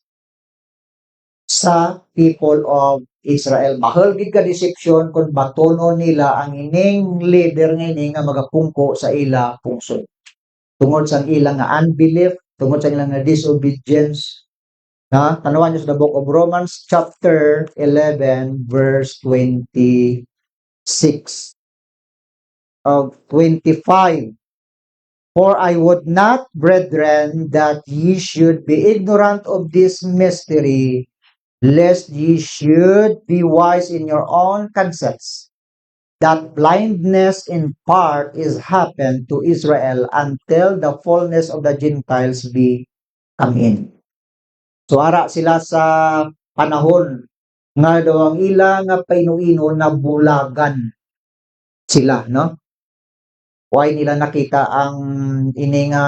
sa people of Israel. Bahal gid ka deception kung batono nila ang ining leader nga ini nga magapungko sa ila pungsod. Tungod sa ilang nga unbelief, tungod sa ilang nga disobedience. Na tanawan niyo sa the book of Romans chapter 11 verse 26 of 25. For I would not, brethren, that ye should be ignorant of this mystery, lest ye should be wise in your own concepts, that blindness in part is happened to Israel until the fullness of the Gentiles be come in. So ara sila sa panahon nga daw ang ila nga painuino na bulagan sila, no? Why nila nakita ang ini nga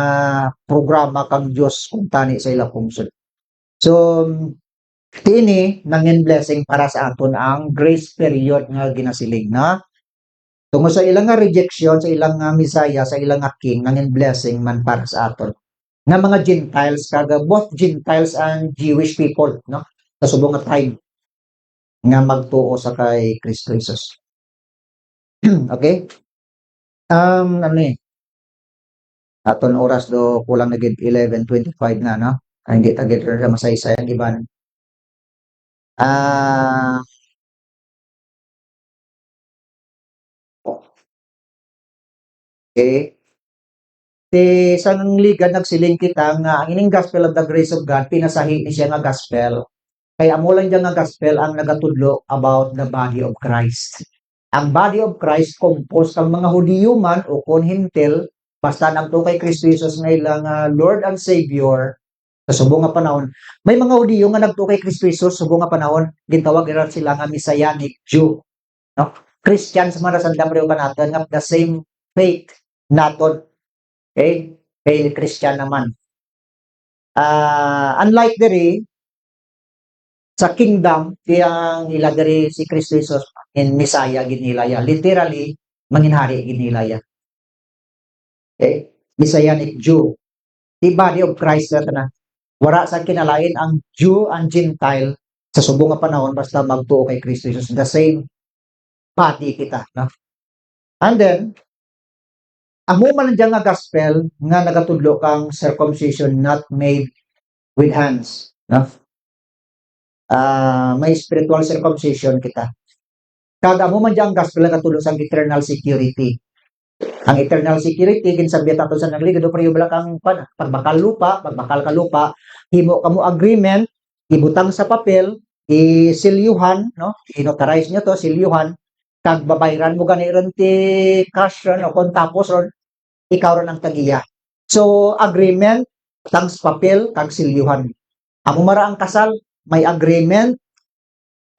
programa kang Dios kung tani sa ila pungsod. So kini nangin blessing para sa aton ang grace period nga ginasiling na tungod sa ilang nga rejection sa ilang nga Messiah, sa ilang nga king, nangin blessing man para sa aton nga mga Gentiles, kaga both Gentiles and Jewish people, no, sa subong nga time nga magtuo sa kay Kristo Jesus. Okay, ano ni aton oras do kulang na gid 11:25 na, no, hindi ta gid ra masaysay ang iban. Okay. Sa ligan nagsiling kita nga ang ining gospel of the grace of God pinasahi ni siya nga gospel. Kaya amo lang diyan nga gospel ang nagatudlo about the body of Christ. Ang body of Christ composed ang mga Hudiyo man o kon Hintil basta nagtuo kay Kristo Jesus nga ilang Lord and Savior sa subong nga panahon. May mga Hudiyo nga nagtuo kay Kristo Jesus subong nga panahon gintawag ra sila nga Messianic Jew, no? Christians man ra sa damreho naton nga the same faith naton. Okay? Kay Christian naman. Unlike diri sa kingdom, kaya nila diri si Kristo Jesus in Messiah ginilaya. Literally, manginhari ginilaya. Okay? Messianic Jew. The body of Christ na. Wala sa kinalain ang Jew and Gentile sa subong nga panahon basta magtuo kay Kristo Jesus. The same body kita. No? And then, amo man diyan nga gospel nga nagatudlo kang circumcision not made with hands, no? May spiritual circumcision kita. Kag amo man diyan gospel nagatudlo sa eternal security. Ang eternal security ginsabi ato sa nagligid do pareho bala kang pagbakal ka lupa, himo kamo agreement, ibutang sa papel, isilyuhan, no? I-notarize niyo to, silyuhan, kag babayran mo gani ron ti cash ron o kon tapos ron ikaw ron ang tagiya. So, agreement, tangs papel, kag silyuhan. Amo mara ang kasal, may agreement,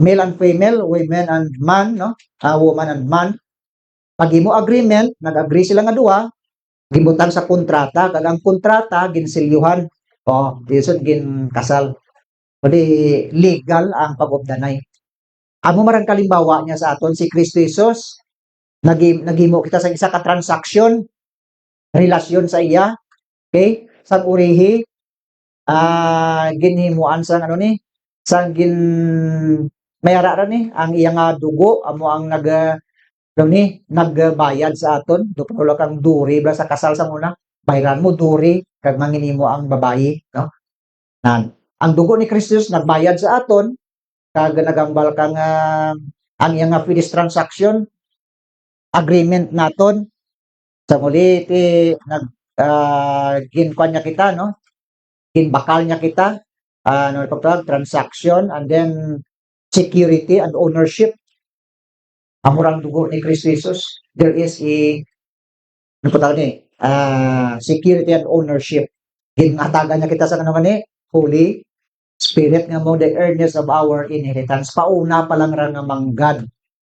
male and female, women and man, no? Woman and man. Pag imo agreement, nag-agree sila nga duha, gibutang sa kontrata, kag ang kontrata ginsilyuhan. Isod gin kasal. Pwede legal ang pag-obdanay. Amo marang kalimbawa niya sa aton si Kristo Jesus, nagimo kita sa isa ka transaction, relasyon sa iya, okay? Sa urihi, ginhimuan sa ano ni, sa mayara ra ni, ang iya nga dugo, amo ang nagbayad sa aton, do kang duri, bla sa kasal sa muna, bayran mo duri, kag manginimo ang babayi, no? Ang dugo ni Kristus nagbayad sa aton, kag nagambal kang ang iya nga finished transaction, agreement naton, sa muli ginkuan niya kita, no? Ginbakal niya kita, transaction, and then security and ownership. Amurang dugo ni Kristo Jesus, there is security and ownership. Ginatagan niya kita sa holy Spirit nga mo the earnest of our inheritance. Pauna pa lang ra nga manggad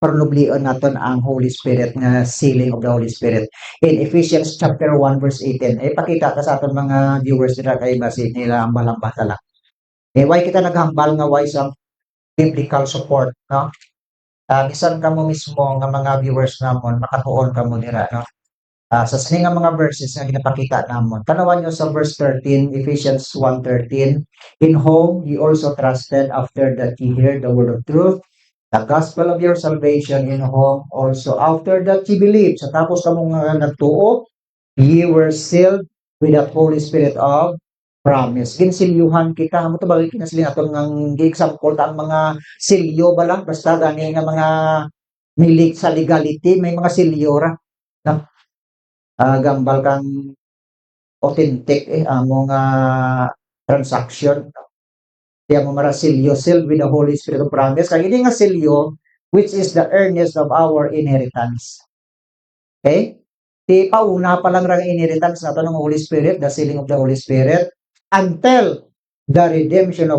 pernublion naton ang Holy Spirit nga sealing of the Holy Spirit. In Ephesians chapter 1 verse 18, ay pakita ta sa aton mga viewers nila kay masin nila ang balambata lang. Why kita naghambal nga why some biblical support, no? Bisan ka mo mismo nga mga viewers namon makatuon ka mo nila, no? Sa sini nga mga verses nga ginapakita namon. Tanawan nyo sa verse 13, Ephesians 1:13, in whom ye also trusted after that ye heard the word of truth, the gospel of your salvation, in whom also after that ye believed. Sa tapos kamo nga nagtuo, ye were sealed with the Holy Spirit of promise. Ginsilyuhan kita. Amo to bagay kinasiling aton ng gi-example ta ang mga silyo ba lang basta gani nga mga milig sa legality may mga silyo ra. No? Gambal kang authentic amo nga transaction. Kaya mo mara silyo sealed with the Holy Spirit of promise. Kaya ini nga silyo which is the earnest of our inheritance. Okay? Di pauna pa lang ra inheritance nato ng Holy Spirit, the sealing of the Holy Spirit until the redemption of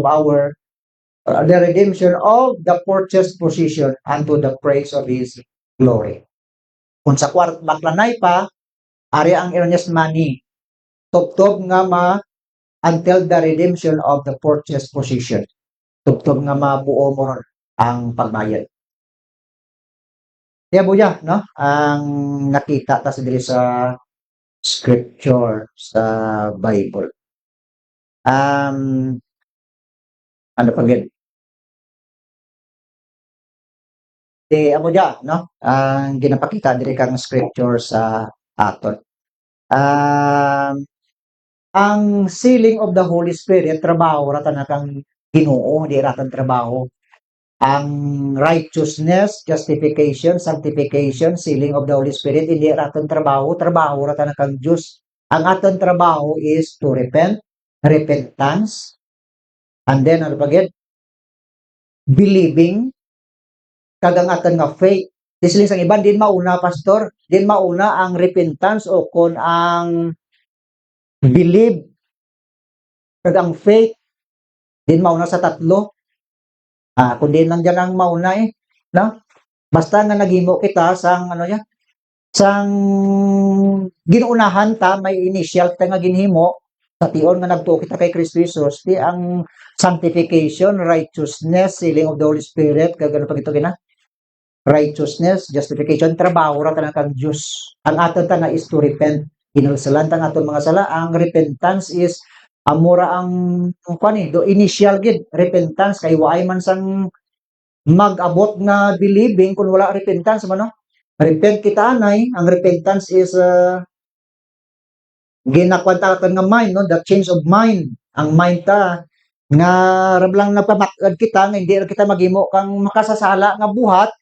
the purchased possession unto the praise of His glory. Kung sa baklanay pa, ari ang earnest money. Tubtob nga until the redemption of the purchased possession. Tubtob nga mabuo mo ang pagbayad. Kaya buya, no? Ang nakita ta sa diri sa scripture sa Bible. Ano pa gid? Amo dia, no? Ang ginapakita diri kang scripture sa aton. Ang sealing of the Holy Spirit trabaho ra tanakang Ginoo, di ra trabaho. Ang righteousness, justification, sanctification, sealing of the Holy Spirit, hindi ra trabaho ra tanakang Dios. Ang aton trabaho is to repent, repentance, and then ano pa gid? Believing, kagang aton nga faith. Isling sang iban din mauna pastor, din mauna ang repentance o kon ang believe kagang faith din mauna sa tatlo. Kung din lang dyan ang mauna no? Basta nga naghimo kita sang ano ya, sang ginuunahan ta may initial ta nga ginhimo sa tion nga nagtuo kita kay Kristo Jesus, di ang sanctification, righteousness, sealing of the Holy Spirit, kagano pa gito gina? Righteousness, justification, trabaho ra tanang kang Dios. Ang aton ta na is to repent. Inulsalan ta aton mga sala. Ang repentance is amura ang do initial gid repentance kay waay man sang mag-abot nga believing kung wala repentance man no. Repent kita anay. Ang repentance is ginakwanta nga mind, no? The change of mind. Ang mind ta nga rablang nagpamakad kita nga hindi kita maghimo kang makasasala nga buhat.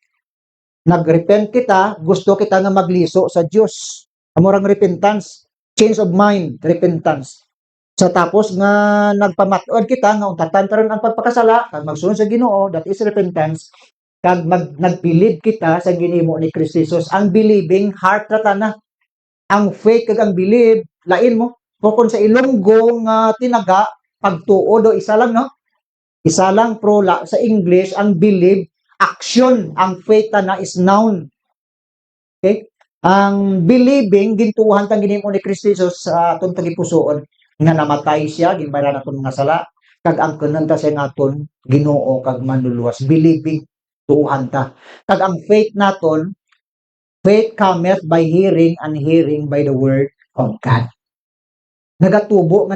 Nagrepent kita, gusto kita nga magliso sa Dios. Amurang repentance, change of mind, repentance. Sa tapos nga nagpamakad kita nga untatan taron ang pagpakasala, kag magsunod sa Ginoo, that is repentance. Kag nag-believe kita sa ginhimo ni Kristo Jesus. Ang believing heart ra na. Ang faith kag ang believe lain mo. Kung sa Ilonggo nga tinaga pagtuo do isa lang no. Isa lang pro sa English ang believe action, ang faith na is noun. Okay? Ang believing gintuhan tang ginhimo ni Kristo Jesus sa aton tagipusoon nga namatay siya ginbayran naton mga sala kag ang kananta sa aton Ginoo kag manluluwas. Believing tuuhan ta. Kag ang faith naton, faith cometh by hearing and hearing by the word of God. Nagatubo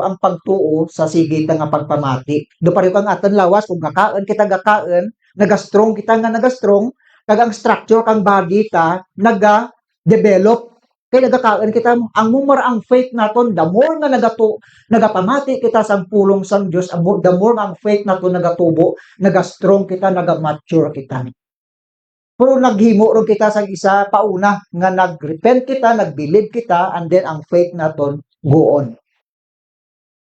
ang pagtuo sa sige nga pagpamati. Do pareho kang aton lawas kung gakaon kita gakaon, nagastrong kita nga nagastrong, kag ang structure kang body ta naga-develop. Kay nagakaon kita ang more ang faith naton, the more nga nagapamati kita sa pulong sang Dios, the more ang faith naton nagatubo, nagastrong kita, naga-mature kita. Pero naghimo ron kita sa isa pauna nga nagrepent kita, nagbelieve kita, and then ang faith naton go on.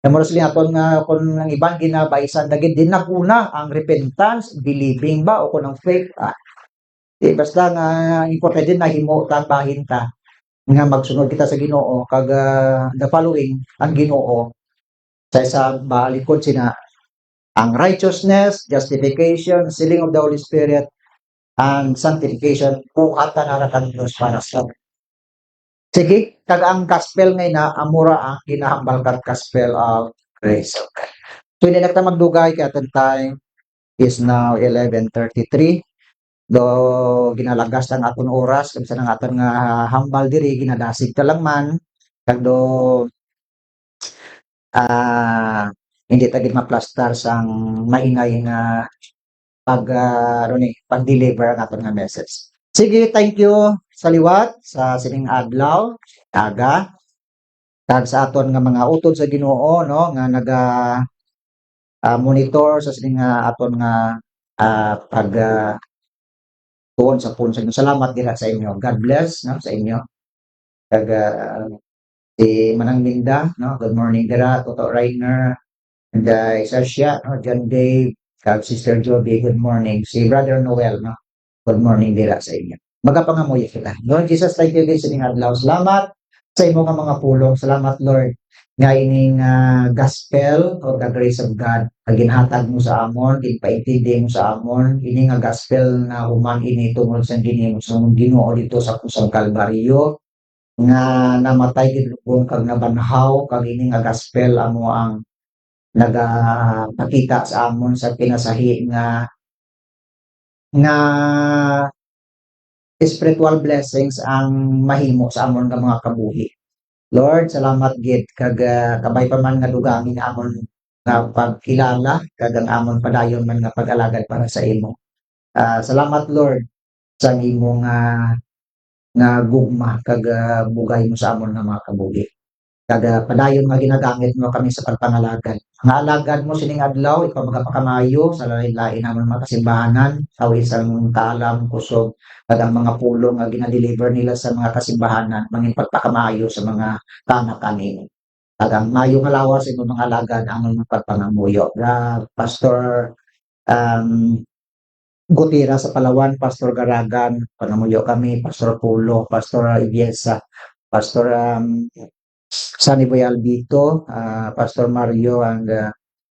Namuros lang aton nga kung ang ibang ginabaisan dagit din nakuna ang repentance, believing ba o kung ang faith. Basta nga important din nahimo ta bahin ta nga magsunod kita sa Ginoo kag the following ang Ginoo sa isa balikod sina ang righteousness, justification, sealing of the Holy Spirit, and sanctification, buhatan na ratang Diyos para sa sige, kag ang gospel ngay na amura ang ginahambal kat gospel of grace. So, hindi na magdugay kaya atong time is now 11:33. Do ginalagas ang aton oras kung saan ang aton nga hambal diri ginadasig ta lang man kag do hindi ta gid maplastar sang maingay nga pag-deliver ang aton nga message. Sige, thank you sa liwat sa sining adlaw aga kag sa aton nga mga utod sa Ginoo no nga naga monitor sa sining aton nga pag tuon sa puno sa inyo. Salamat dira sa inyo. God bless no sa inyo. Kag si Manang Linda no, good morning dira Toto Rainer and Sasha no, John Dave kag Sister Joby, good morning. Si Brother Noel no, good morning dira sa inyo. Magapangamuyo kita. Lord Jesus, thank you guys sa inyong adlaw. Salamat sa imo nga mga pulong. Salamat Lord nga ining gospel of the grace of God nga ginhatag mo sa amon, ginpaintindi mo sa amon, ini nga gospel na human ini tungod sa Ginoo dito sa kusang Kalbaryo nga namatay gid lubong kag nabanhaw kag ini nga gospel amo ang nagapakita sa amon sa pinasahi nga spiritual blessings ang mahimo sa amon nga mga kabuhi. Lord, salamat gid kag kabay pa man nga dugangi nga amon nga pagkilala kag ang amon padayon man nga pag-alagad para sa imo. Salamat Lord sa imong nga gugma kag bugay mo sa amon nga mga kabuhi. Kag padayon nga ginagamit mo kami sa pagpangalagad. Nga alagad mo sining adlaw ikaw magapakamayo sa lain-lain namon mga kasimbahanan sa isang kaalam kusog kag ang mga pulong nga ginadeliver nila sa mga kasimbahanan mangin pagpakamayo sa mga tanak kanimo. Kag ang mayo nga lawas sa imong mga alagad ang pagpangamuyo. Pastor Gutira sa Palawan, Pastor Garagan, panamuyo kami, Pastor Pulo, Pastor Ibiesa, Pastor Sunny Boy Albito, Pastor Mario, and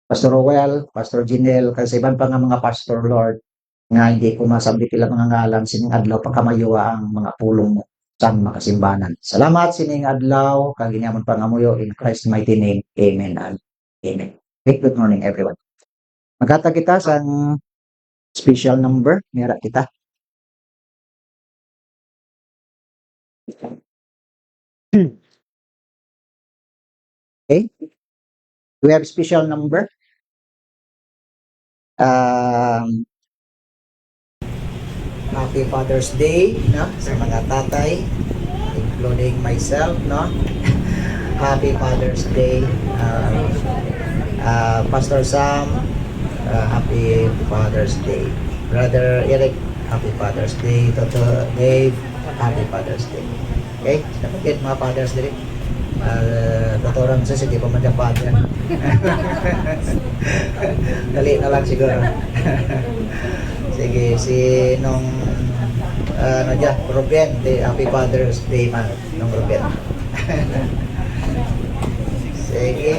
Pastor Rowell, Pastor Jinel, kasi iban pa nga mga Pastor Lord, nga hindi ko masabit ilang mga ngalan, sining adlaw pagkamayuwa ang mga pulong mo sa mga kasimbanan. Salamat sining adlaw, kaginyaman pangamuyo, in Christ's mighty name, Amen and Amen. Good morning everyone. Magkata kita sa special number, mira kita. Okay. We have special number. Happy Father's Day no sa mga tatay including myself no. Happy Father's Day Pastor Sam, Happy Father's Day. Brother Eric, Happy Father's Day. Toto Dave, Happy Father's Day. Okay, sapagit mga Father's Day. Toto Ramses, hindi pa man yung father. Dali na lang siguro. Sige, si nung Ruben, Happy Father's Day man nung Ruben. Sige.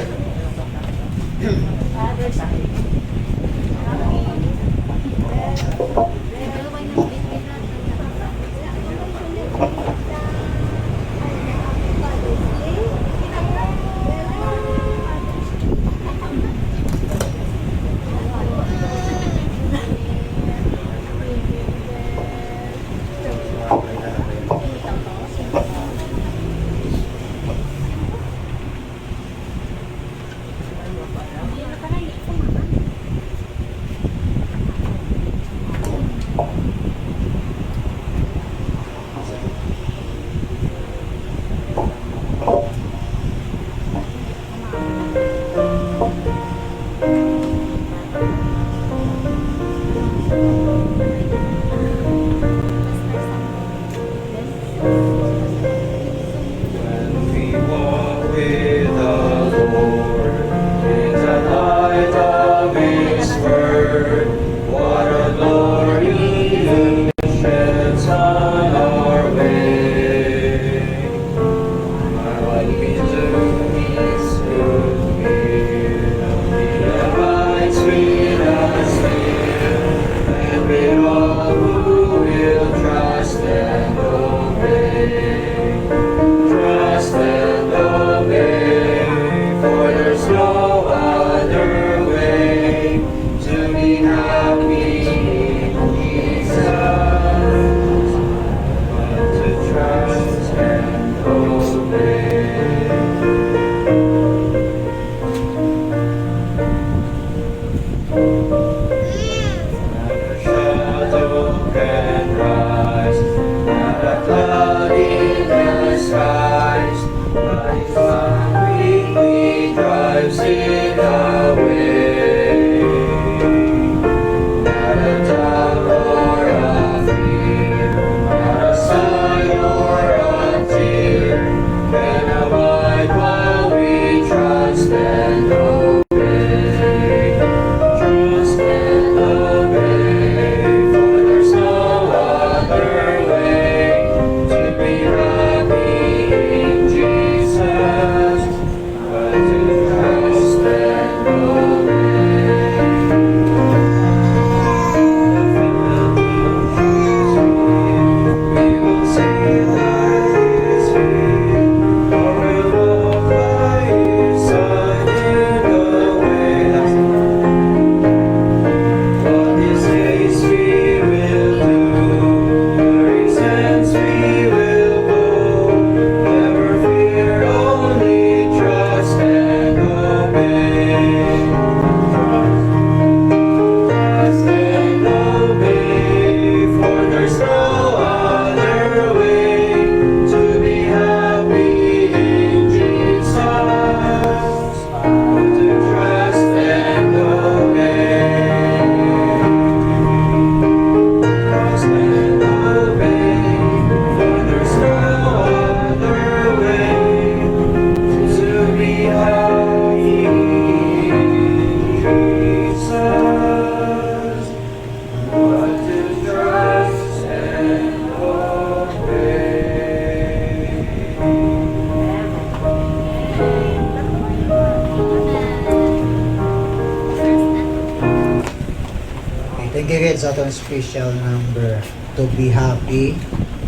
atong special number. To be happy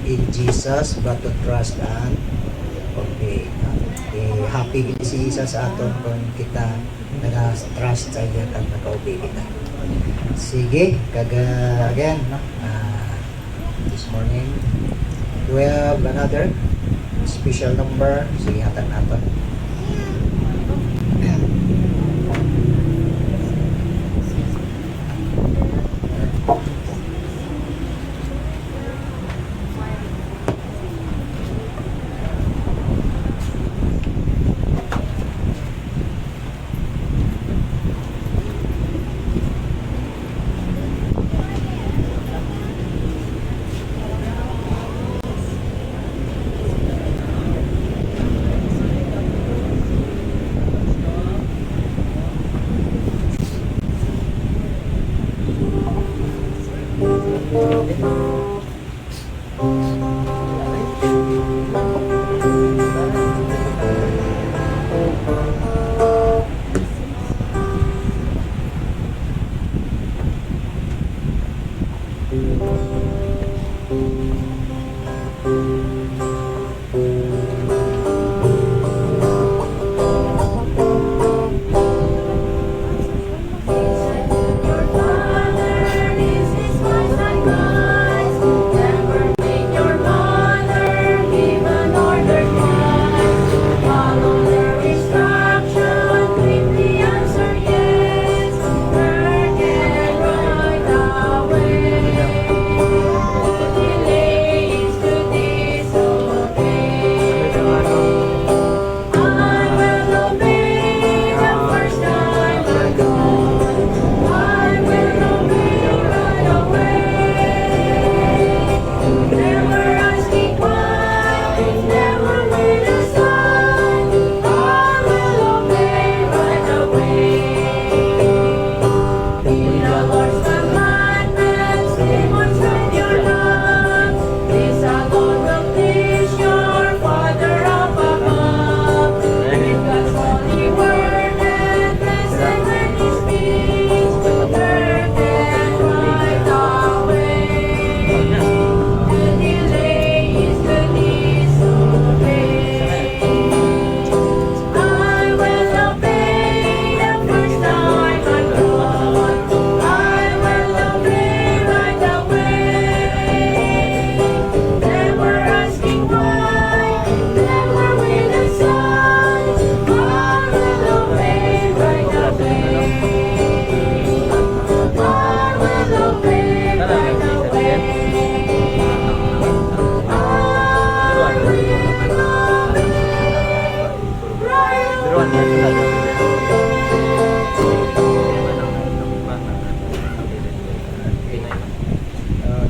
in Jesus, but to trust and obey. Happy gid si Jesus sa aton kung kita nag-trust sa iya kag naka-obey kita. Sige, again, no? This morning, we have another special number. Sige, hatag natin.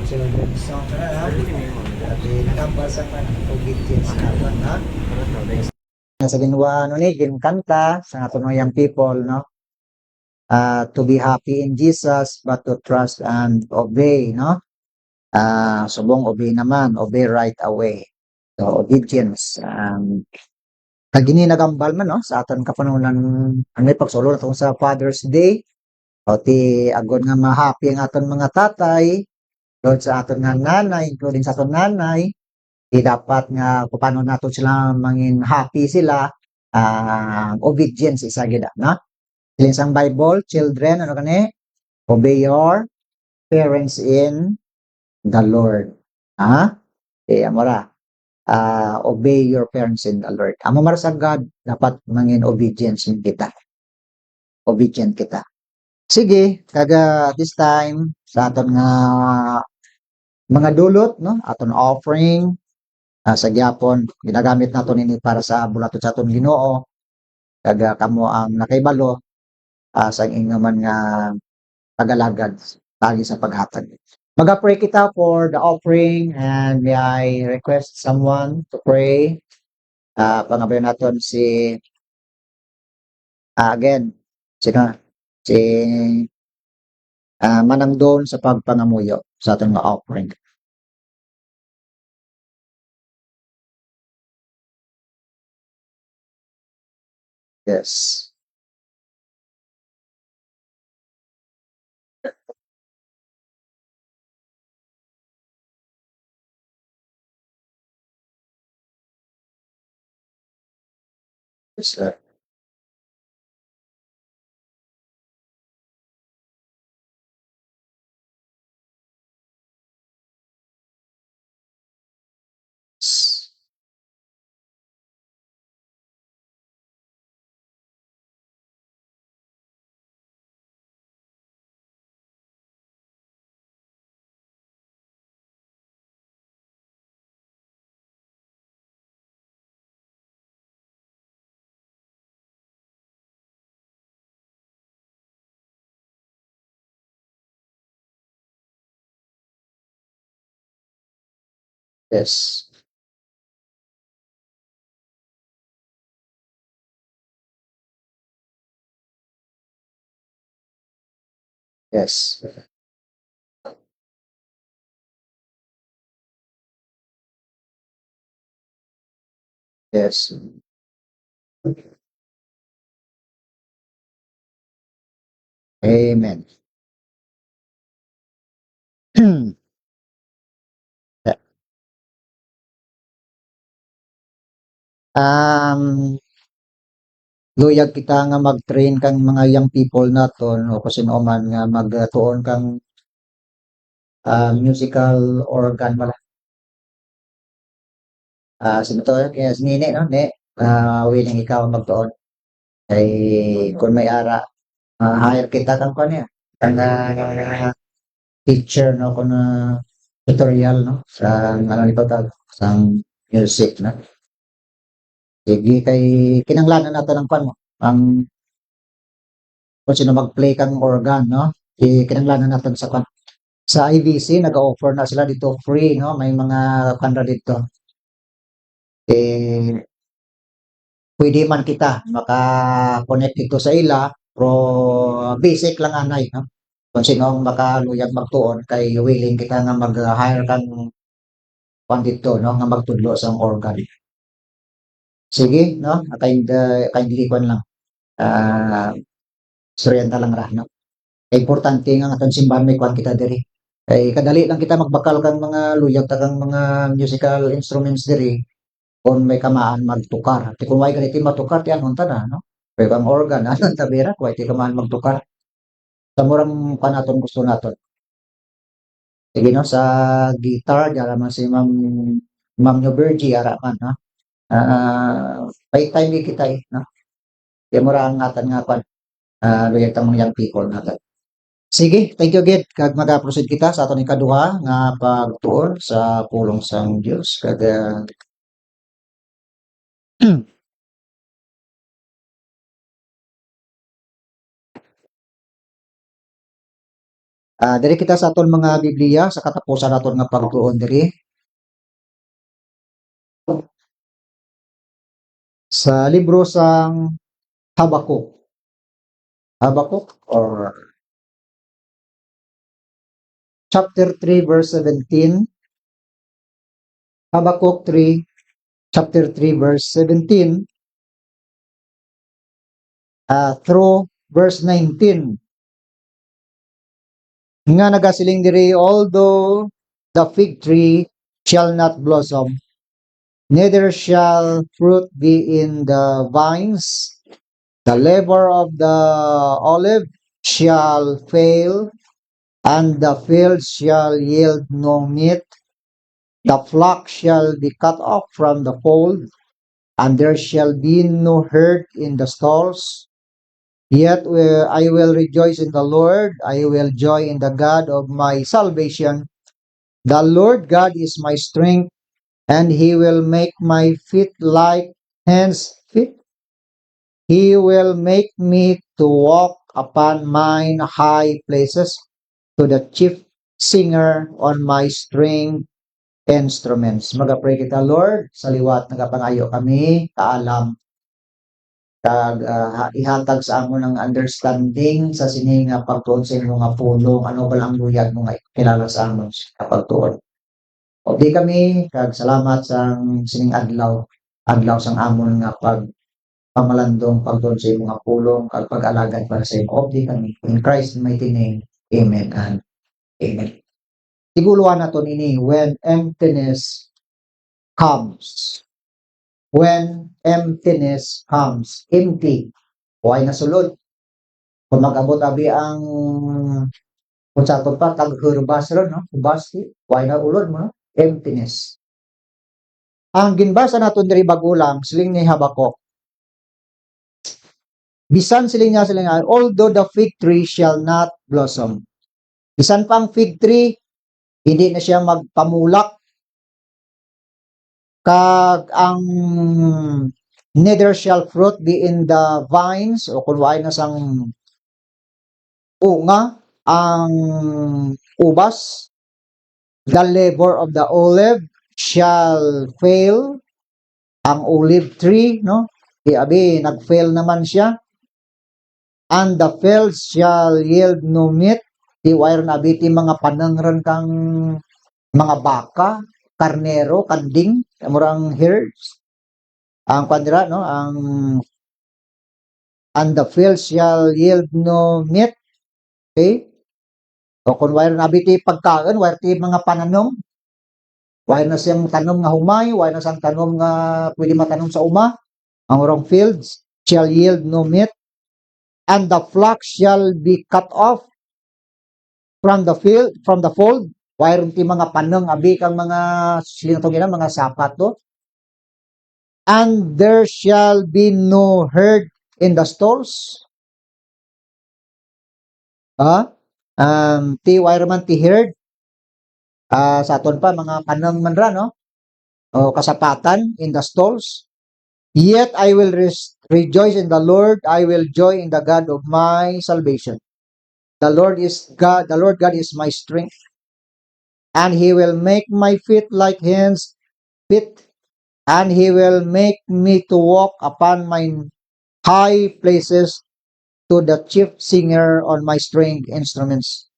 Children's song na ha. Dati nakabasa man ang obedience naman ha. Sa ginawa ni ginkanta sa aton young people no. To be happy in Jesus but to trust and obey no. Subong obey naman, obey right away. So obedience. Kagini nagambal man no sa aton kapanunan ang may pagsulod atong sa Father's Day. O ti agod nga ma-happy ang aton mga tatay, doon sa aton nga nanay, including sa aton nanay, di dapat nga kung paano nato sila mangin happy sila, obedience isa gid no. Sa Bible, children, ano kani? Obey your parents in the Lord. Ha? Amora. Obey your parents in the Lord. Amo mara sa God, dapat mangin obedience kita. Obedient kita. Sige, kaga this time sa aton nga mga dulot no, aton offering sa gyapon ginagamit nato nini para sa bulatot sa aton Ginoo. Kaga kamo ang nakaibalo sa inyo man nga pagalagad tagi sa paghatag. Mag-pray kita for the offering and may I request someone to pray. Pangabayon naton si again sino si manang doon sa pagpangamuyo sa ating mga offering. Yes. Yes, sir. Yes. Yes. Yes. Amen. Um, luyag kita nga mag-train kang mga young people naton o kung sino man nga magtuon kang musical organ wala. Sino to? Kaya si Nene, no? Ne, willing ikaw magtuon. Kay kung may ara, hire kita kang kanya niya. Kang teacher, no? Kung tutorial, no? Sa ano nito tag, sa music, no? Sige, kay kinanglanan nato ng pan mo. Ang kung sino mag-play kang organ, no? Kinanglanan natin sa pan. Sa IBC, nag-offer na sila dito free, no? May mga kanda dito. Eh, pwede man kita maka-connect dito sa ila, pero basic lang anay, no? Kung sino ang makaluyag magtuon, kay willing kita nga mag-hire kang kwan dito, no? Nga magtudlo sa organ. Sige, no? Kindly kwan lang. Ah, Suryanta lang ra, no? Kay importante nga atong simbahan may kwan kita diri. Kay kadali lang kita magbakal kang mga luyag ta kang mga musical instruments diri kung may kamaan magtukar. Ti kung may ganiti matukar ti anon ta na, no? Pero ang organ anon ta bira kay ti kamaan magtukar. Sa murang panaton gusto naton. Sige no sa guitar dara man si Ma'am Nobergi ara man, no? Pay time kita eh, no? Kaya mura ang atan nga kwan luyag ta mga young people naton. Sige, thank you gid kag maga-proceed kita sa aton ikaduha nga pagtuon sa pulong sang Dios kag diri kita sa aton mga Biblia sa katapusan naton nga pagtuon diri sa libro sang Habakuk. Habakuk or chapter 3 verse 17. Habakuk 3 chapter 3 verse 17 through verse 19. Nga nagasiling diri, although the fig tree shall not blossom, neither shall fruit be in the vines, the labor of the olive shall fail, and the field shall yield no meat. The flock shall be cut off from the fold, and there shall be no herd in the stalls. Yet I will rejoice in the Lord, I will joy in the God of my salvation. The Lord God is my strength, and he will make my feet like hands feet. He will make me to walk upon mine high places, to the chief singer on my string instruments. Magapray kita, Lord, sa liwat nagapangayo kami, kaalam, kag ihatag sa amon ng understanding sa sini nga pagtuon sa imong nga pulong, ano ba ang luyag mo nga kilala sa amon sa pagtuon. O di kami, kag salamat sa sining adlaw, adlaw sang amon nga pamalandong pagtuon sa imong nga pulong, kag pag-alagad para sa imo. O di kami, in Christ's mighty name, amen and amen. Iguluhan nato nini, when emptiness comes. When emptiness comes. Empty. Huwag na sulod. Kung mag-abot abi ang kung sa ato pa, tag-hurbas ron, no? Hubas, huwag na ulod mo, no? Emptiness. Ang ginbasa naton diri bagulang, siling ni Habakuk. Bisan siling niya, although the fig tree shall not blossom. Bisan pang fig tree, hindi na siya magpamulak. Kag ang neither shall fruit be in the vines, o kung waay na sang unga, ang ubas, the labor of the olive shall fail. Ang olive tree, no? Abi, nag-fail naman siya. And the fields shall yield no meat. Di wire na abi, ti mga panangran kang mga baka, karnero, kanding, murang herds. Ang kwadra, no? And the fields shall yield no meat. Okay? O kung wire na abi, ti pagkaon, wire ti mga pananom. Wire na siyang tanom nga humay, wire na siyang tanom nga pwede matanom sa uma. Ang wrong fields shall yield no meat, and the flock shall be cut off from the fold. Wire ti mga panong abi kang mga silinatong mga sapat to. And there shall be no herd in the stalls. Ti wire man ti herd. Sa aton pa mga panong man ra, no? O kasapatan in the stalls. Yet I will rejoice in the Lord. I will joy in the God of my salvation. The Lord is God. The Lord God is my strength. And He will make my feet like hinds feet. And He will make me to walk upon my high places, to the chief singer on my string instruments.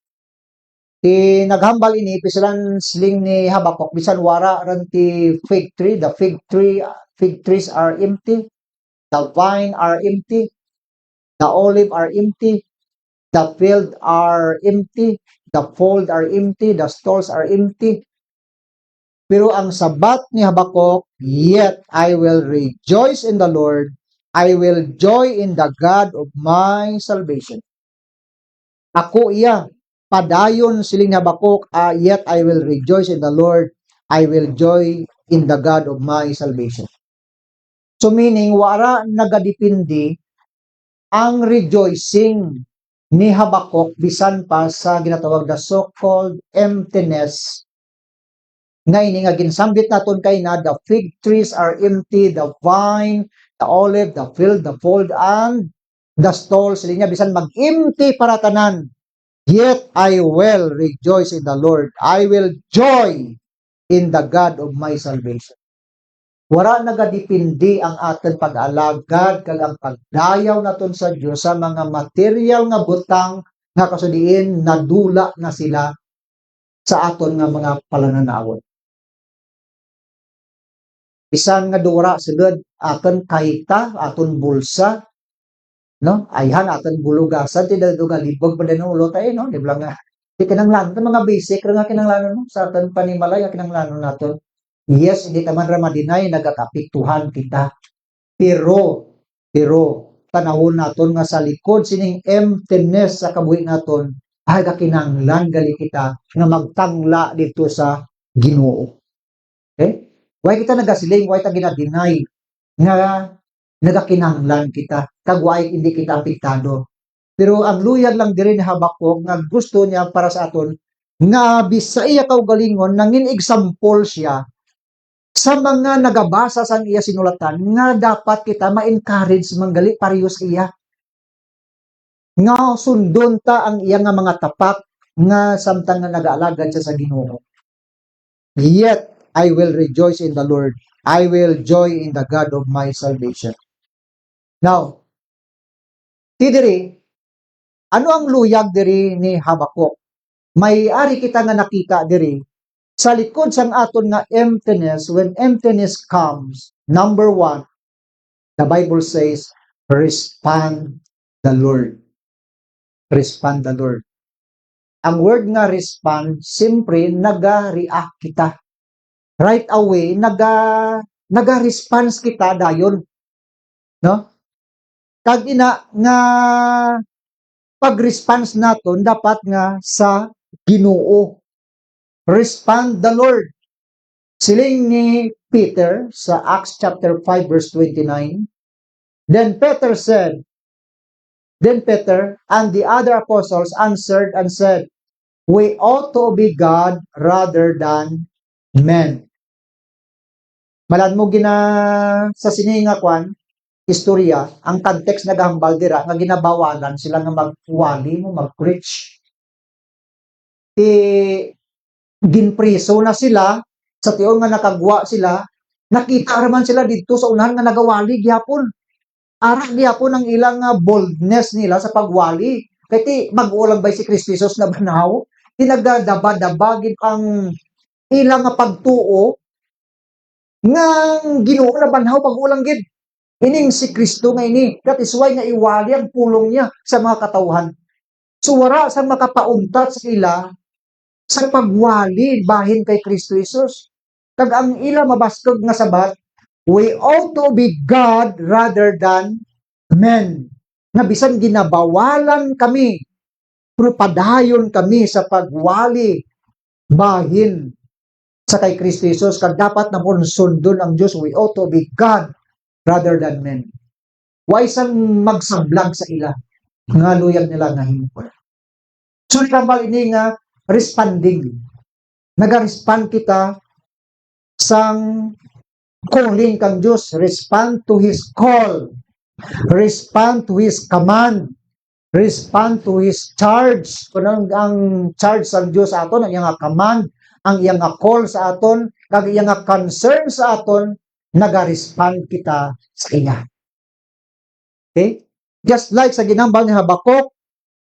Ti naghambal ini pisalan sling ni Habakuk bisan wara ran ti fig tree. The fig trees are empty. The vine are empty. The olive are empty. The field are empty. The fold are empty. The stalls are empty. Pero ang sabat ni Habakuk, yet I will rejoice in the Lord. I will joy in the God of my salvation. Ako iya, padayon siling ni Habakuk, yet I will rejoice in the Lord. I will joy in the God of my salvation. So meaning, wara nagadipindi ang rejoicing ni Habakuk bisan pa sa ginatawag na so-called emptiness nga ini nga ginsambit naton kay na the fig trees are empty, the vine, the olive, the field, the fold, and the stalls. Sila niya bisan mag-empty para tanan. Yet I will rejoice in the Lord. I will joy in the God of my salvation. Wala nagadipindi ang aton pag-alagad kag ang pagdayaw naton sa Dios sa mga material nga butang nga kasudiin nadula na sila sa aton nga mga palananawon. Bisan nga dura sulod aton kahita, aton bulsa, no? Ayhan aton bulugasan ti daduga libog pa din ulo tayo, no? Di ba nga di kinanglan mga basic ra nga kinanglan no sa aton panimalay nga kinanglan naton. Yes, hindi naman ra madinay nagakapiktuhan kita. Pero tanawon naton nga sa likod sining emptiness sa kabuhi naton ay kakinanglan gali kita nga magtangla dito sa Ginoo. Okay? Why kita nagasiling, why kita ginadinay nga nagakinanglan kita, kag why hindi kita apektado. Pero ang luyag lang diri ni Habakuk nga gusto niya para sa aton nga bisaya kaugalingon nangin example siya sa mga nagabasa sa iya sinulatan nga dapat kita ma-encourage manggali parehas iya. Nga sundon ta ang iya nga mga tapak nga samtang nga nagaalagad siya sa Ginoo. Yet I will rejoice in the Lord. I will joy in the God of my salvation. Now, diri, ano ang luyag diri ni Habakuk? May ari kita nga nakita diri sa likod sang aton nga emptiness. When emptiness comes, number one, the Bible says, respond the Lord. Respond the Lord. Ang word nga respond, simpre naga-react kita. Right away, naga-response kita dayon. no? Kag ina nga pag-response naton dapat nga sa Ginoo. Respond the Lord. Siling ni Peter sa Acts chapter 5 verse 29, Then Peter and the other apostles answered and said, We ought to obey God rather than men. Malan mo gina sa sininga kwan, istorya, ang context nagahambal dira nga ginabawalan sila nga magwali mo mag-preach. Ginpriso na sila sa tiyon nga nakagwa sila, nakita raman sila dito sa unahan nga nagawali gyapon. Ara gyapon ang ilang boldness nila sa pagwali. Kay ti mag-ulang bay si Kristo Jesus na banaw, tinagdadaba-daba gid ang ilang nga pagtuo nga Ginoo na banhaw pag-ulang gid. Ining si Kristo nga ini. That is why nga iwali ang pulong niya sa mga katawhan. So wala sa makapauntat sa ila sa pagwali bahin kay Kristo Jesus. Kag ang ila mabaskog nga sabat, we ought to be God rather than men. Nga bisan ginabawalan kami, pero padayon kami sa pagwali bahin sa kay Kristo Jesus. Kag dapat na sundon ang Diyos, we ought to be God rather than men. Why sang magsablag sa ila? Nga luyag nila nga himpol. So, ikambal ini nga responding. Nag-respond kita sang calling kang Diyos. Respond to His call. Respond to His command. Respond to His charge. Kung ang charge sa Diyos sa aton, ang iyang command, ang iyang call sa aton, kag iyang concern sa aton, nag-respond kita sa iya. Okay? Just like sa ginambal ni Habakuk,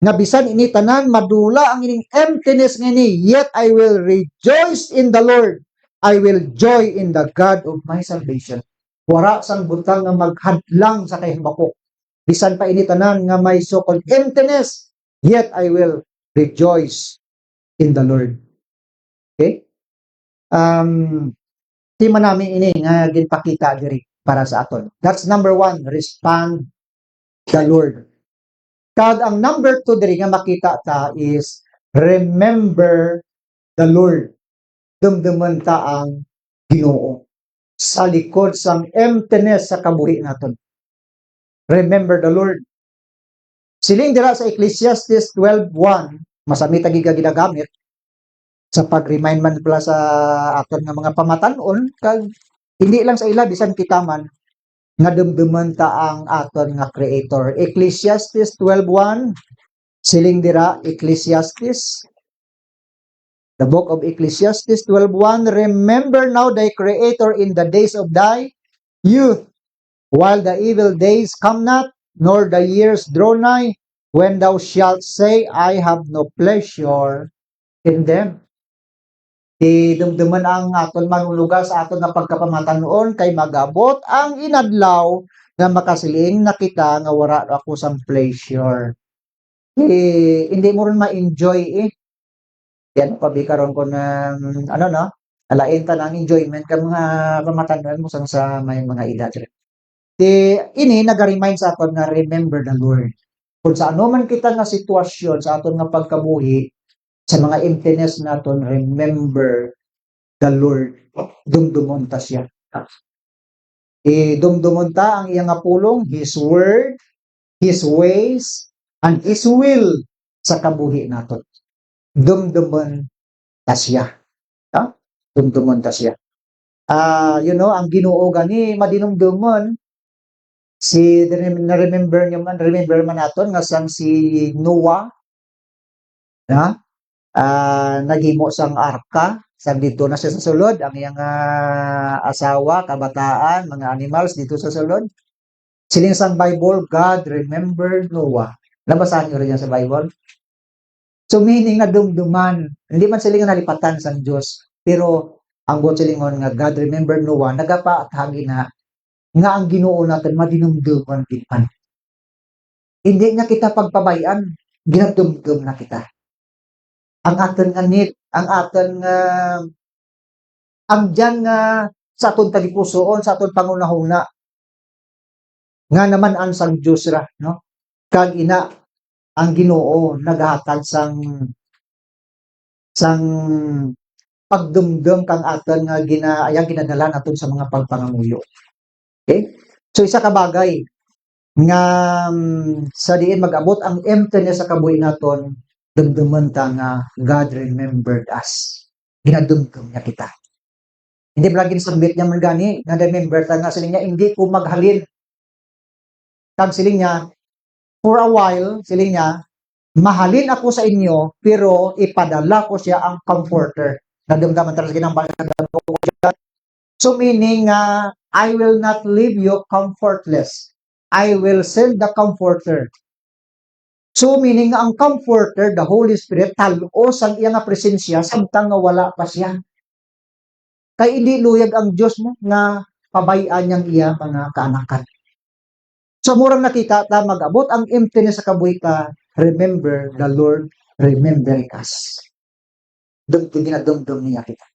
nga bisan ini tanan madula ang ining emptiness ngini, yet I will rejoice in the Lord. I will joy in the God of my salvation. Wara sang butang nga maghadlang sa kay Habakuk. Bisan pa ini tanan nga may so-called emptiness, yet I will rejoice in the Lord. Okay? Tima namin ini nga ginpakita diri para sa aton. That's number 1, respond the Lord. Kag ang number 2 diri nga makita ta is remember the Lord. Dumduman ta ang Ginoo sa likod sang emptiness sa kabuhi naton. Remember the Lord. Siling dira sa Ecclesiastes 12:1, masami ta ginagamit sa pag-remind man pala sa aton nga mga pamatan-on, kag hindi lang sa ila bisan kita man nga dumduman ta ang aton nga creator. Ecclesiastes 12:1, siling dira Ecclesiastes, the book of Ecclesiastes 12:1, remember now thy creator in the days of thy youth, while the evil days come not, nor the years draw nigh, when thou shalt say, I have no pleasure in them. Dumduman ang aton manuluga sa aton nga pagkapamatanon kay magabot ang inadlaw nga makasiling na kita nga wala ako sang pleasure. Hindi mo rin ma-enjoy Yan pabikaron ko ng alain ta ng enjoyment ka mga pamatanon mo sa may mga edad. Ini naga-remind sa aton nga remember the Lord. Kung sa ano man kita nga sitwasyon sa aton nga pagkabuhi, sa mga emptiness naton, remember the Lord. Dumdumon ta siya. Dumdumon ta ang iyang pulong, His word, His ways, and His will sa kabuhi naton. Dumdumon ta siya. Dumdumon ta siya. Ang Ginoo gani madinumdumon, remember man naton nga sang si Noah, naghimo sang arka, sang dito na siya sa sulod, ang iyang asawa, kabataan, mga animals dito sa sulod. Siling sang Bible, God remembered Noah. Nabasahan nyo rin yan sa Bible? So meaning na dumduman, hindi man siling nalipatan sang Diyos, pero ang buot silingon nga God remembered Noah, nagapaathagi na nga ang Ginoo natin madinumduman kinpan. Hindi niya kita pagpabayan, ginadumdum na kita. Ang aton nga need, ang aton nga ang diyan nga sa aton tagipusoon, sa aton pangunahuna, nga naman ang sang Dios ra, no? Kag ina ang Ginoo naghatag sang pagdumdum kang aton nga ginadala naton sa mga pagpangamuyo. Okay? So isa ka bagay nga sa diin mag-abot ang emptiness sa kabuhi naton, dumduman ta nga God remembered us. Ginadumdum niya kita. Hindi ba lagi sabit niya man gani, nga remember ta nga siling niya, hindi ko maghalin. Kag siling niya, for a while, siling niya, mahalin ako sa inyo, pero ipadala ko siya ang comforter. Nadumdaman talaga ginambal ko siya. So meaning, I will not leave you comfortless. I will send the comforter. So meaning ang comforter, the Holy Spirit, talos ang iya nga presensya, samtang nga wala pa siya. Kay hindi luyag ang Diyos mo nga pabayaan niyang iya mga kaanakan. So murang nakita ta mag-abot ang emptiness sa kabuhi ka, remember the Lord remembering us. Ginadumdum niya kita.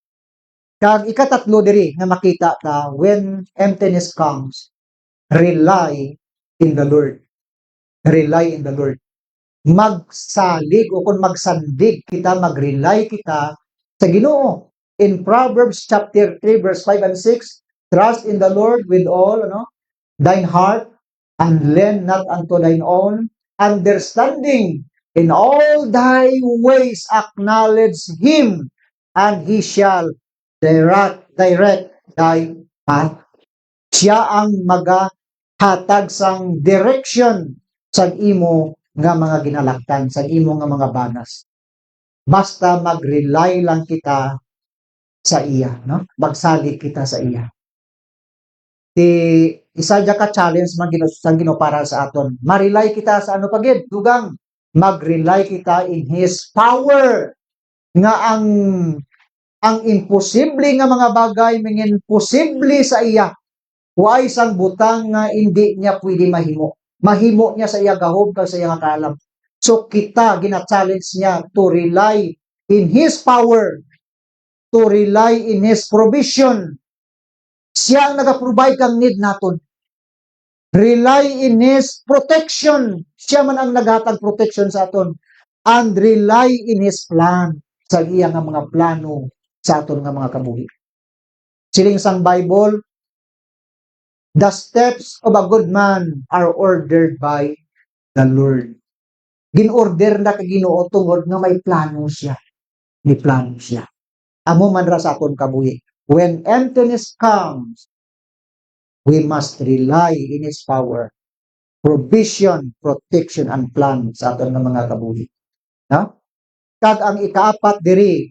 Kag ikatatlo diri nga makita ta, when emptiness comes, rely in the Lord. Rely in the Lord. Magsalig o kung magsandig kita, mag-rely kita sa Ginoo. In Proverbs chapter 3 verse 5 and 6, trust in the Lord with all thine heart, and lean not unto thine own understanding. In all thy ways acknowledge him, and he shall direct thy path. Siya ang magahatag sang direction sa imo nga mga ginalaktan, sa imo nga mga banas. Basta mag-rely lang kita sa iya, no? Magsalig kita sa iya. Isa dya ka challenge man Ginoo para sa aton. Ma-rely kita sa ano pagid, dugang mag-rely kita in his power, nga ang imposible nga mga bagay mingin posible sa iya. Huwag isang butang nga hindi niya pwede mahimo. Mahimo niya sa iya gahob kag sa iya nga kaalam. So kita gina-challenge niya to rely in his power, to rely in his provision. Siya ang nag-provide kang need naton. Rely in his protection. Siya man ang naghatag protection sa aton. And rely in his plan. Sa iya nga mga plano sa aton nga mga kabuhi. Siling sang Bible, the steps of a good man are ordered by the Lord. Gin-order na kay Ginoo tungod nga may plano siya. May plano siya. Amo man ra sa aton kabuhi. When emptiness comes, we must rely in his power, provision, protection, and plan sa aton nga mga kabuhi. No? Kag ang ikaapat diri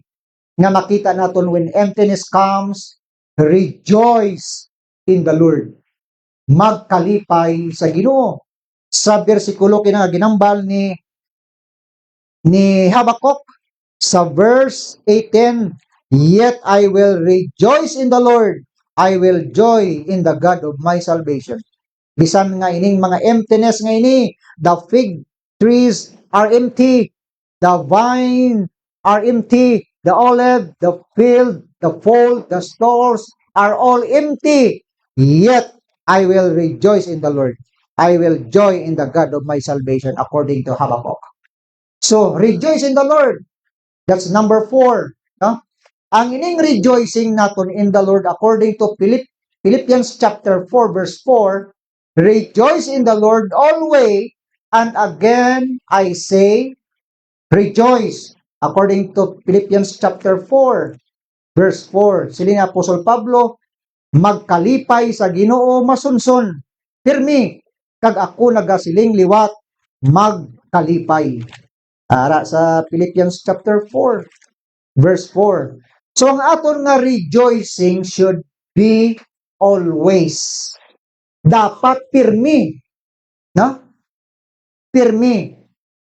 nga makita naton when emptiness comes, rejoice in the Lord. Magkalipay sa Ginoo. Sa bersikulo kina ginambal ni Habakkuk sa verse 18, yet I will rejoice in the Lord. I will joy in the God of my salvation. Bisan nga ining mga emptiness nga ini, the fig trees are empty, the vine are empty, the olive, the field, the fold, the stores are all empty. Yet I will rejoice in the Lord. I will joy in the God of my salvation, according to Habakkuk. So, rejoice in the Lord. That's number 4. No? Ang ining rejoicing naton in the Lord, according to Philippians chapter 4, verse 4, rejoice in the Lord always, and again I say, rejoice. According to Philippians chapter 4, verse 4. Siling Apostol Pablo, magkalipay sa Ginoo masunson, pirmi, kag ako nagasiling liwat, magkalipay. Ara sa Philippians chapter 4, verse 4. So ang aton nga rejoicing should be always. Dapat pirmi. No? Pirmi.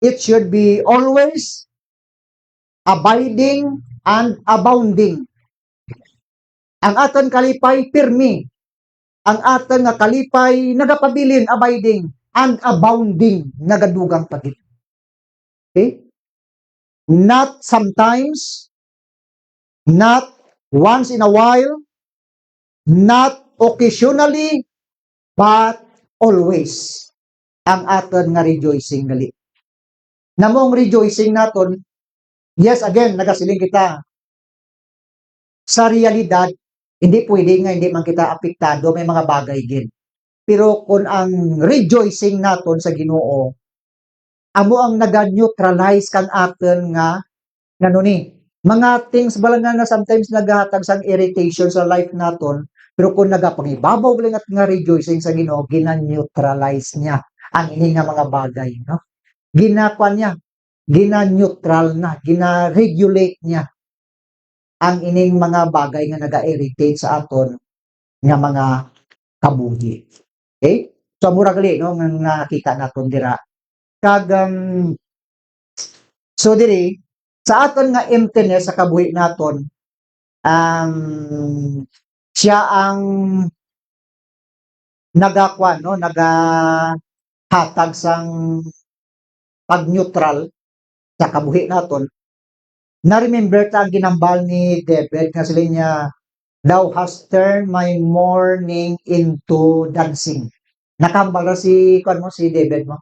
It should be always abiding and abounding. Ang aton kalipay pirmi. Ang aton nga kalipay nagapabilin, abiding, and abounding, nagadugang pagit. Okay? Not sometimes, not once in a while, not occasionally, but always ang aton nga rejoicing gali. Namong rejoicing naton, yes, again, nagasiling kita, sa realidad, hindi pwede nga hindi man kita apektado, may mga bagay gin. Pero kung ang rejoicing naton sa Ginoo, amo ang naga-neutralize kang aton nga ngano ni, mga things bala na sometimes nagahatag sang irritation sa life naton, pero kung nagapangibabaw lang at nga rejoicing sa Ginoo, gina-neutralize niya ang ini nga mga bagay, no? Ginakwan niya, gina-neutral na, gina-regulate niya ang ining mga bagay nga naga-irritate sa aton nga mga kabuhi. Okay? So mura gali no nga nakita naton dira. Kag so diri sa aton nga emptiness sa kabuhi naton, siya ang nagakwan no, nagahatag sang pag-neutral sa kabuhi naton. Na-remember ta ang ginambal ni David nga sila niya, "Thou hast turned my mourning into dancing." Nakambal ra si kuan mo si David mo.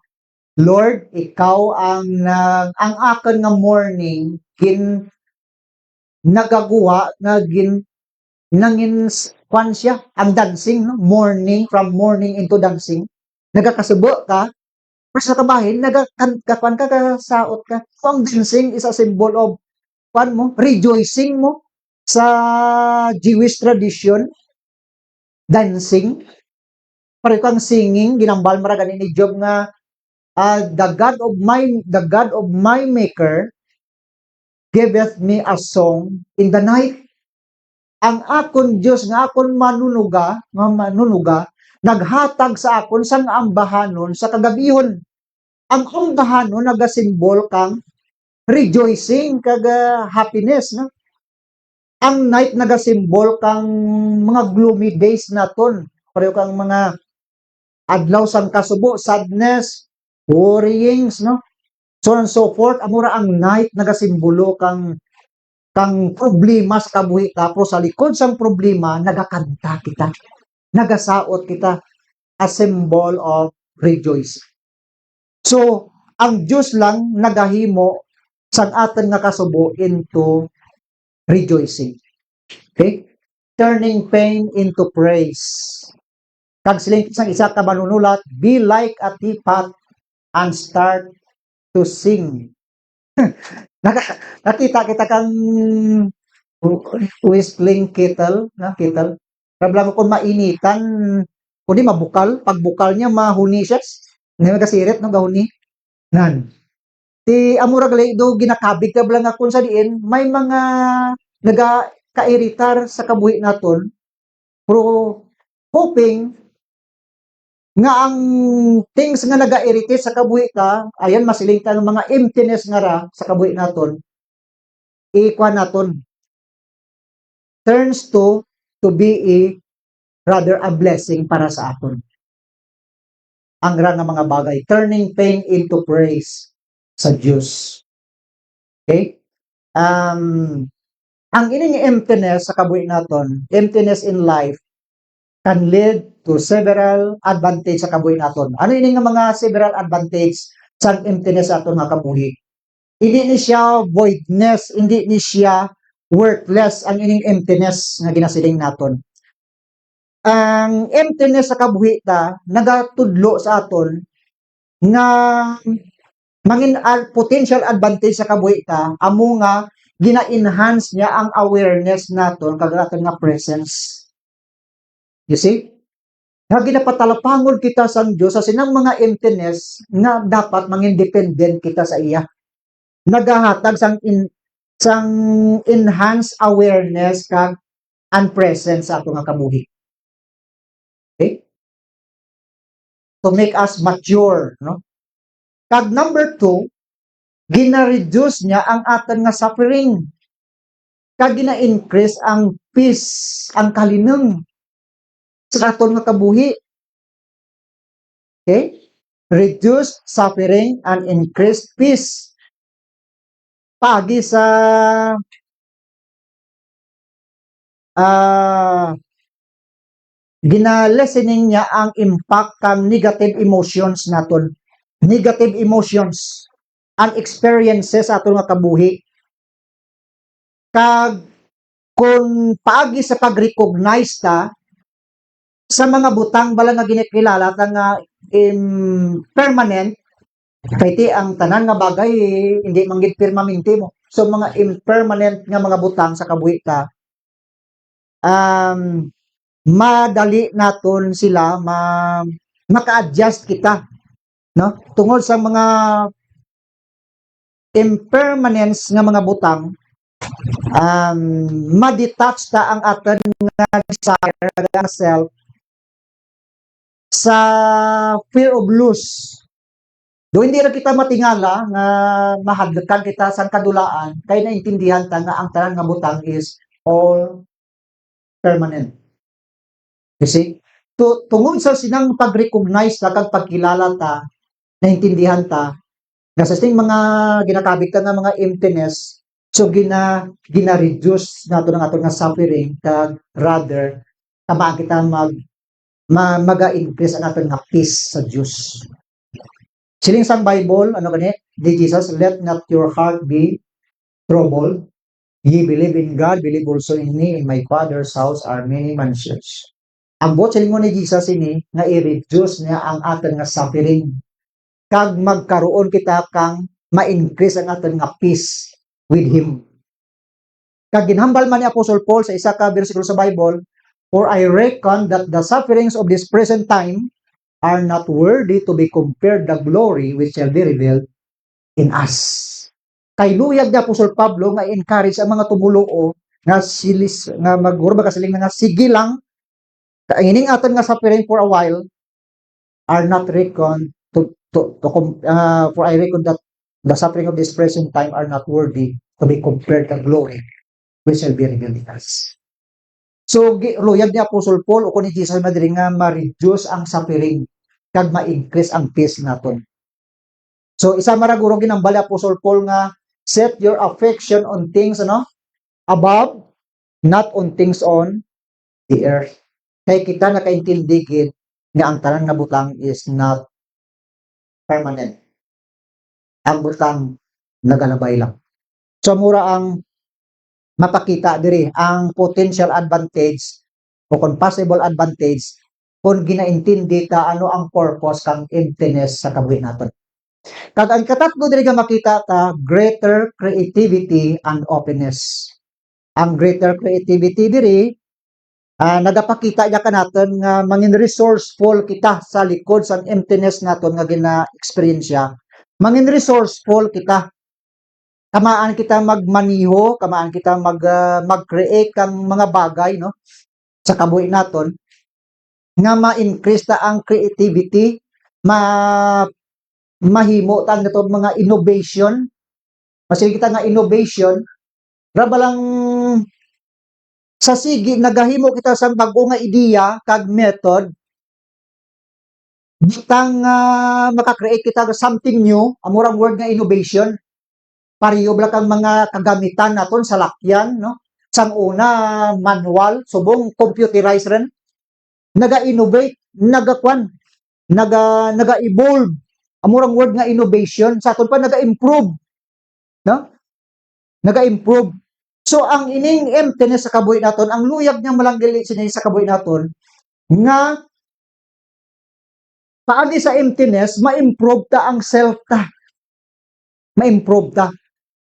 Lord, ikaw ang akin nga mourning nagaguha na nangin kwan siya ang dancing no, morning from morning into dancing. Nagakasubo ka, pero sa kabahin nagakakwan ka kasaot ka. So, ang dancing is a symbol of kwan mo, rejoicing mo sa Jewish tradition, dancing. Pare kang singing, ginambal mara ganin ni Job nga the God of my maker giveth me a song in the night. Ang akon Dios nga akon manunuga, naghatag sa akon sang ambahanon sa kagabihon. Ang ambahanon nagasimbol kang rejoicing kag happiness, no? Ang night nagasimbol kang mga gloomy days naton. Pareho kang mga adlaw sang kasubo, sadness, worryings, no? So on and so forth. Amura ang night nagasimbolo kang problema sa kabuhi, tapos sa likod sang problema nagakanta kita, nagasaot kita, a symbol of rejoice. So ang Diyos lang nagahimo sang aton nga kasubo into rejoicing. Okay? Turning pain into praise. Kag siling sang isa ka manunulat, be like a teapot and start to sing. Nakita kita kang whistling kettle, na kettle. Problema kung mainitan, kundi mabukal, pag bukal niya mahuni siya. Hindi magasirit no gahuni. Nan. Ti amura gali do ginakabig ka lang akon sa diin, may mga naga kairitar sa kabuhi naton. Pero hoping nga ang things nga naga-irritate sa kabuhi ka, ayan masiling ka ng mga emptiness nga ra sa kabuhi naton, ikuan naton turns to be rather a blessing para sa aton. Ang ra nga mga bagay, turning pain into praise sa Dios. Okay? Ang ining emptiness sa kabuhi naton, emptiness in life, can lead to several advantage sa kabuhi naton. Ano ini nga mga several advantage sa emptiness sa aton nga kabuhi? Hindi ni siya voidness, hindi ni siya worthless ang ining emptiness nga ginasiling naton. Ang emptiness sa kabuhi ta nagatudlo sa aton nga mangin potential advantage sa kabuhi ta amo nga gina-enhance niya ang awareness naton kag aton nga presence. You see? Nga ginapatalapangod kita sa Dios sa sinang mga emptiness nga dapat mangin dependent kita sa iya. Nagahatag sang enhanced awareness kag and presence sa ato nga kabuhi. Okay? To make us mature, no? Kag number 2, gina-reduce niya ang aton nga suffering. Kag gina-increase ang peace, ang kalinang sa aton nga kabuhi. Okay? Reduce suffering and increase peace. Pagi sa gina-lessening niya ang impact kang negative emotions naton. Negative emotions and experiences aton nga kabuhi. Kag kung paagi sa pag-recognize ta sa mga butang bala nga ginikilala ta nga impermanent, kay ti ang tanan nga bagay hindi manggid permanente mo. So mga impermanent nga mga butang sa kabuhi ta, madali naton sila maka-adjust kita, no? Tungod sa mga impermanence nga mga butang, ma-detach ta ang aton nga desire nga self sa fear of loss. Do hindi ra kita matingala nga mahadlakan kita sa kadulaan kay naintindihan ta nga ang tanan nga butang is all permanent. You see? Tungod sa sinang pag-recognize ta kag pagkilala ta, naintindihan ta nga sa sing mga ginakabit ta nga mga emptiness, so gina-reduce nato ang aton nga suffering kag rather tamaan kita maga-increase ang aton nga peace sa Dios. Siling sang Bible, ano gani? Di Jesus, let not your heart be troubled. Ye believe in God, believe also in me. In my Father's house are many mansions. Ang bot siling mo ni Jesus ini, nga i-reduce niya ang aton nga suffering. Kag magkaroon kita kang ma-increase ang aton nga peace with Him. Kag ginhambal man ni Apostle Paul sa isa ka bersikulo sa Bible, for I reckon that the sufferings of this present time are not worthy to be compared the glory which shall be revealed in us. Kay luyag ni Apostol Pablo nga encourage ang mga tumuloo nga silis nga magurba kasiling nga sige lang kaining aton nga suffering for a while are not reckoned for I reckon that the suffering of this present time are not worthy to be compared the glory which shall be revealed in us. So luyag ni Apostol Paul o ni Jesus madiri nga ma-reduce ang suffering kag ma-increase ang peace naton. So isa maraguro ginambali Apostle Paul nga set your affection on things above, not on things on the earth. Kay kita nakaintindi gid nga ang tanan nga butang is not permanent. Ang butang nagalabay lang. So mura ang mapakita diri ang potential advantage o kung possible advantage kung ginaintindi ta ano ang purpose kang emptiness sa kabuhi naton. Kag ang katatlo diri nga makita ta greater creativity and openness. Ang greater creativity diri nagapakita niya kanaton nga mangin resourceful kita sa likod sa emptiness naton nga gina-experience siya. Mangin resourceful kita. Kamaan kita magmaniho, kamaan kita mag-create kang mga bagay no sa kabuhi naton nga ma-increase ta ang creativity, mahimo ta nato mga innovation. Masig kita nga innovation, ra balang sa sige nagahimo kita sa bag-o nga ideya kag method bitang maka-create kita ng something new, amurang word nga innovation. Pareho bala kang mga kagamitan naton sa lakyan no. Sang una manual, subong computerized ren. Naga-innovate, naga-evolve. Amurang word nga innovation, sa aton pa naga-improve. No? Naga-improve. So ang ining emptiness sa kabuhi naton, ang luyag niyang malanggili sinay sa kabuhi naton nga paagi sa emptiness, ma-improve ta ang self ta. Ma-improve ta.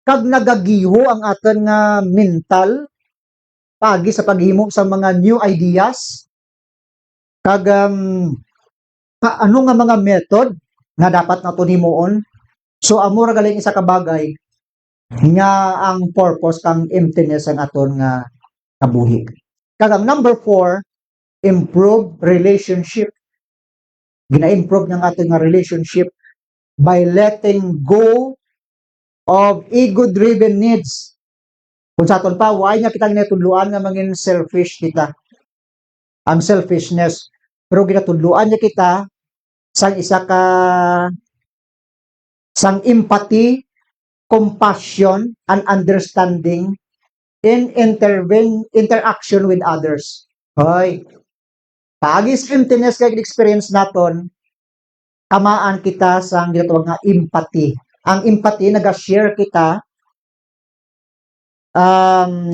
Kag nagagiho ang aton nga mental paagi sa paghimo sa mga new ideas. Kag ano nga mga method nga dapat naton himuon. So amo ra galing isa ka bagay nga ang purpose kang emptiness ang aton nga kabuhi. Kag ang number 4, improve relationship. Gina-improve ng aton nga relationship by letting go of ego-driven needs. Kung sa aton pa, why nga kitang natudluan nga mangin selfish kita. Ang selfishness. Pero ginatudluan niya kita sang isa ka sang empathy, compassion, and understanding in interaction with others. Hoy, Paagi sa emptiness kay experience naton, tamaan kita sa ginatawag nga empathy. Ang empathy naga-share kita,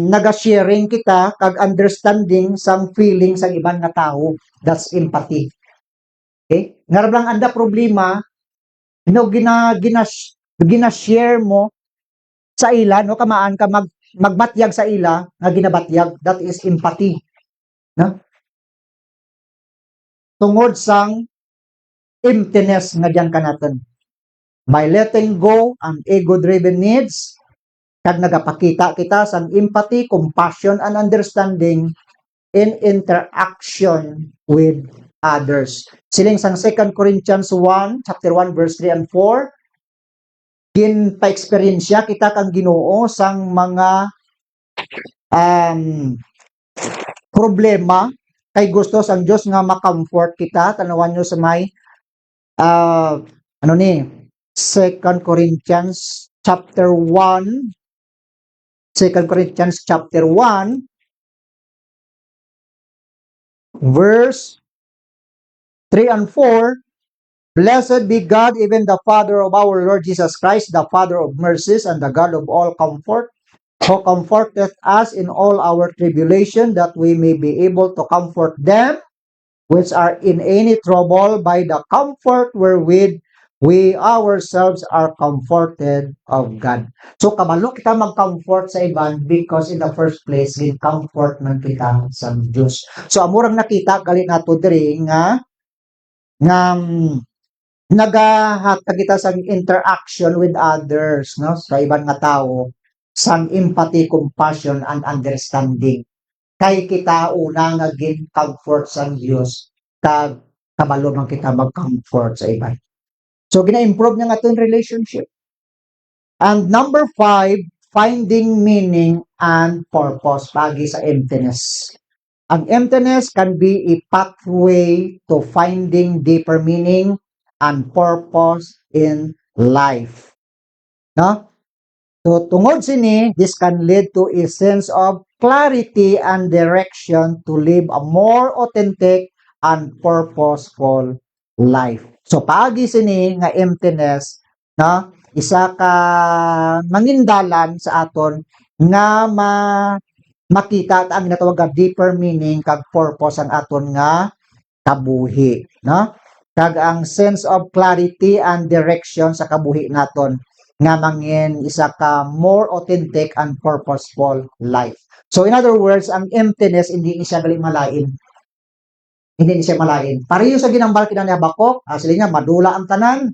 naga-sharing kita kag understanding sang feeling sa ibang nga tao. That's empathy. Okay? Nga lang anda problema no gina-share mo sa ila no kamaan ka magbatyag sa ila nga ginabatyag, that is empathy, no? Tungod sang emptiness nga diyan kanaton. By letting go ang ego-driven needs, kag nagapakita kita sang empathy, compassion, and understanding in interaction with others. Siling sang 2 Corinthians 1, chapter 1, verse 3 and 4, pa-experiensya kita kang Ginoo sang mga problema kay gusto sang Dios nga ma-comfort kita. Tanawan nyo sa may 2 Corinthians chapter 1, 2 Corinthians chapter 1, verse 3 and 4, Blessed be God, even the Father of our Lord Jesus Christ, the Father of mercies and the God of all comfort, who comforteth us in all our tribulation, that we may be able to comfort them which are in any trouble by the comfort wherewith we ourselves are comforted of God. So, kabalo kita mag-comfort sa iban because in the first place, gin-comfort man kita sa Diyos. So, amurang nakita gali nato diri nga nagahatag kita sa interaction with others, no? Sa ibang nga tao, sang empathy, compassion, and understanding. Kay kita una nga gin-comfort sa Diyos, kag kabalo man kita mag-comfort sa iban. So, gina-improve niya nga itong relationship. And number 5, finding meaning and purpose pagi sa emptiness. Ang emptiness can be a pathway to finding deeper meaning and purpose in life. No? So, tungod sini, this can lead to a sense of clarity and direction to live a more authentic and purposeful life. So, paagi sini nga emptiness, no? Isa ka mangindalan sa aton nga makita ang ginatawag nga deeper meaning kag purpose ang aton nga kabuhi, no? Kag ang sense of clarity and direction sa kabuhi naton nga mangin isa ka more authentic and purposeful life. So in other words, ang emptiness hindi ni siya gali malain. Hindi ni siya malain. Pareho sa ginambal kina ni Habakuk, sila niya madula ang tanan.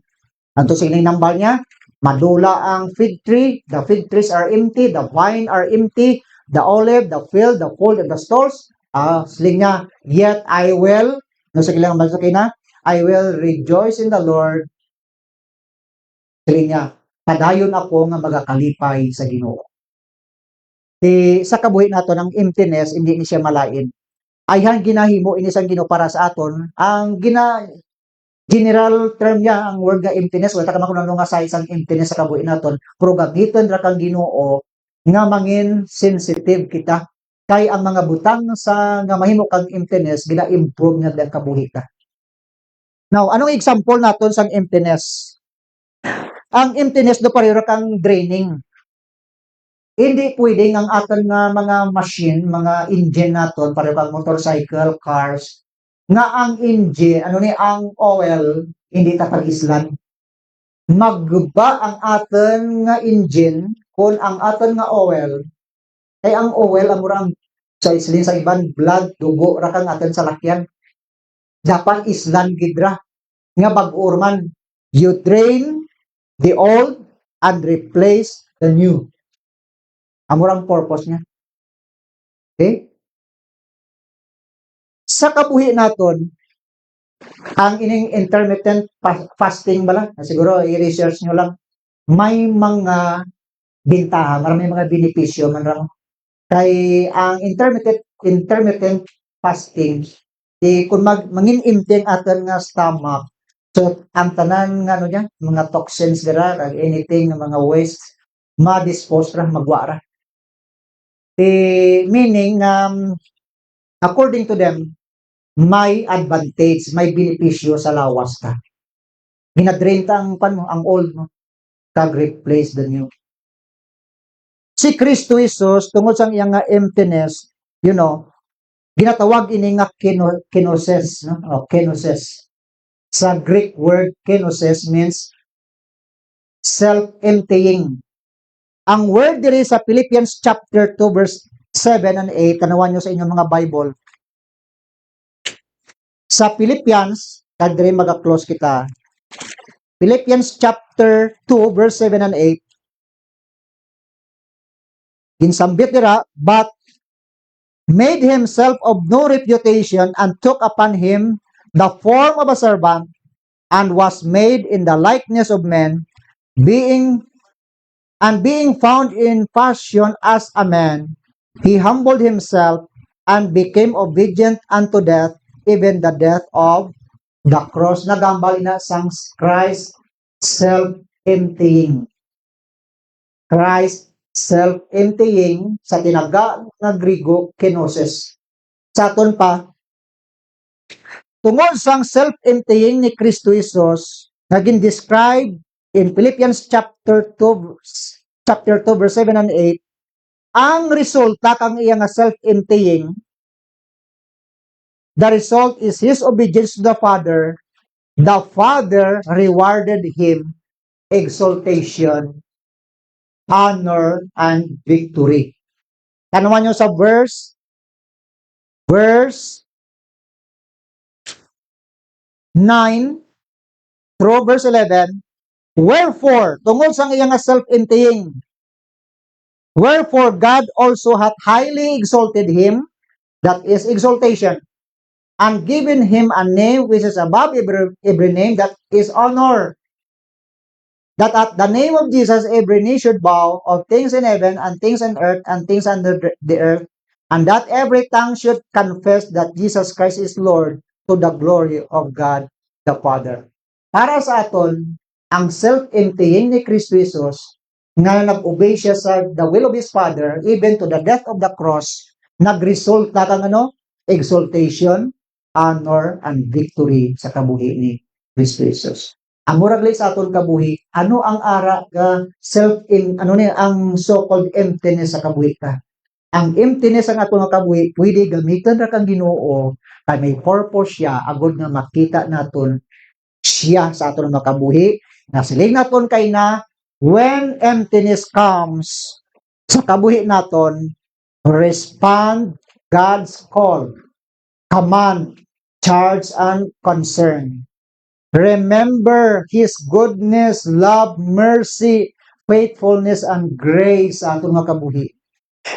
Anto siling nambal niya, madula ang fig tree, the fig trees are empty, the vine are empty, the olive, the field, the fold, and the stores. Siling niya, yet I will, no sa kilang nambal sa kina, I will rejoice in the Lord. Siling niya, padayon ako nga magakalipay sa Ginoo. Sa kabuhi nato ng emptiness, hindi ni siya malain. Ayhan ginahimo ini sang Ginoo para sa aton. Ang general term niya, ang word nga emptiness, wala ka makunan nga size ang emptiness sa kabuhi naton. Pero gamiton ra kang Ginoo nga mangin sensitive kita. Kay ang mga butang sa nga mahimo kang emptiness, gina-improve nga ang kabuhi ka. Now, anong example naton sang emptiness? Ang emptiness do pareho kang draining. Hindi pwedeng ang aton nga mga machine, mga engine naton, pareho kang motorcycle, cars, nga ang engine, ang oil, hindi tapag-islan. Magba ang aton nga engine kung ang aton nga oil, ay ang oil, amurang sa islin sa iban, blood, dugo, rakang aton sa lakyan. Dapat islan gidra. Nga bag-urman, you drain the old and replace the new. Amurang purpose niya. Okay? Sa kabuhi naton, ang ining intermittent fasting bala, siguro i-research nyo lang, may mga bintahan, marami mga benepisyo man lang. Kay ang intermittent fasting, kung mangin empty ang aton nga stomach, so ang tanan nga mga toxins dira, anything mga waste, ma-dispose ra, magwa ra. Meaning according to them, may advantage, may benepisyo sa lawas ka. Ginadrain ta ang old mo, kag replace the new. Si Kristo Jesus, tungod sa iyang nga emptiness, ginatawag ini nga kenosis, no? O, kenosis. Sa Greek word kenosis means self-emptying. Ang word diri sa Philippians chapter 2 verse 7 and 8, tanawan nyo sa inyong mga Bible. Sa Philippians, kag diri maga-close kita. Philippians chapter 2 verse 7 and 8. Ginsambit dira, but made himself of no reputation and took upon him the form of a servant and was made in the likeness of men, being found in fashion as a man, he humbled himself and became obedient unto death, even the death of the cross. Nagambal na sang Christ self-emptying. Christ self-emptying sa tinaga nga Grigo kenosis. Sa aton pa, tungod sang self-emptying ni Kristo Jesus, naging described in Philippians chapter 2 verse 7 and 8, ang resulta kang iya nga self-emptying, the result is his obedience to the Father. The Father rewarded him exaltation, honor, and victory. Tanawan nyo sa verse 9 through verse 11, wherefore, tungod sa iyang self-emptying, wherefore God also hath highly exalted him, that is exaltation, and given him a name which is above every name, that is honor, that at the name of Jesus every knee should bow, of things in heaven and things on earth and things under the earth, and that every tongue should confess that Jesus Christ is Lord, to the glory of God the Father. Para sa aton, ang self-emptying ni Kristo Jesus, nga nag-obey siya sa the will of His Father, even to the death of the cross, nag-result na kang exaltation, honor, and victory sa kabuhi ni Kristo Jesus. Ang murag sa aton kabuhi, ano ang ara ka ang so-called emptiness sa kabuhi ka? Ang emptiness ang aton kabuhi, pwede gamitan ra kang Ginoo kay may purpose siya agud nga makita naton siya sa aton mga kabuhi, na siling naton kay na when emptiness comes sa kabuhi naton, respond God's call, command, charge, and concern. Remember His goodness, love, mercy, faithfulness, and grace sa atong mga kabuhi.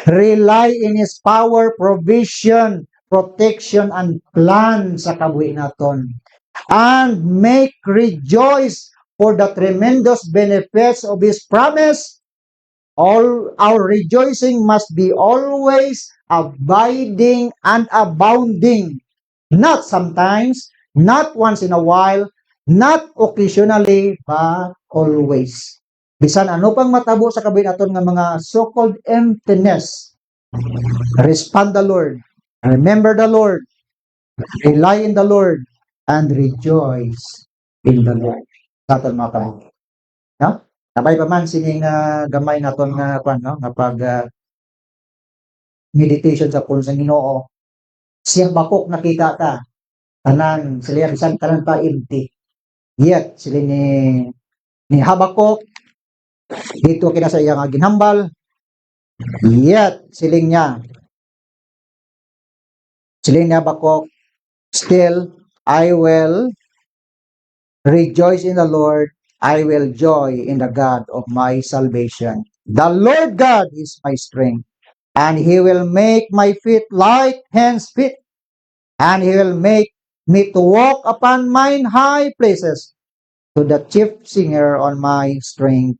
Rely in His power, provision, protection, and plan sa kabuhi naton. And make rejoice for the tremendous benefits of His promise. All our rejoicing must be always abiding and abounding, not sometimes, not once in a while, not occasionally, but always. Bisan ano pang matabo sa kabuhi naton nga mga so-called emptiness, respond the Lord, remember the Lord, rely in the Lord, and rejoice in the Lord. Sa aton mga kabuhi. No? Nabay pa man sining gamay naton nga nga pag meditation sa pulong sa Ginoo. Siyang bakok nakita ta. Tanan sila bisan tanan pa empty. Yet sila ni Habakuk dito kina sa iyang ginhambal. Yet siling ni Habakuk, still I will rejoice in the Lord, I will joy in the God of my salvation. The Lord God is my strength, and He will make my feet like hen's feet, and He will make me to walk upon mine high places, to the chief singer on my string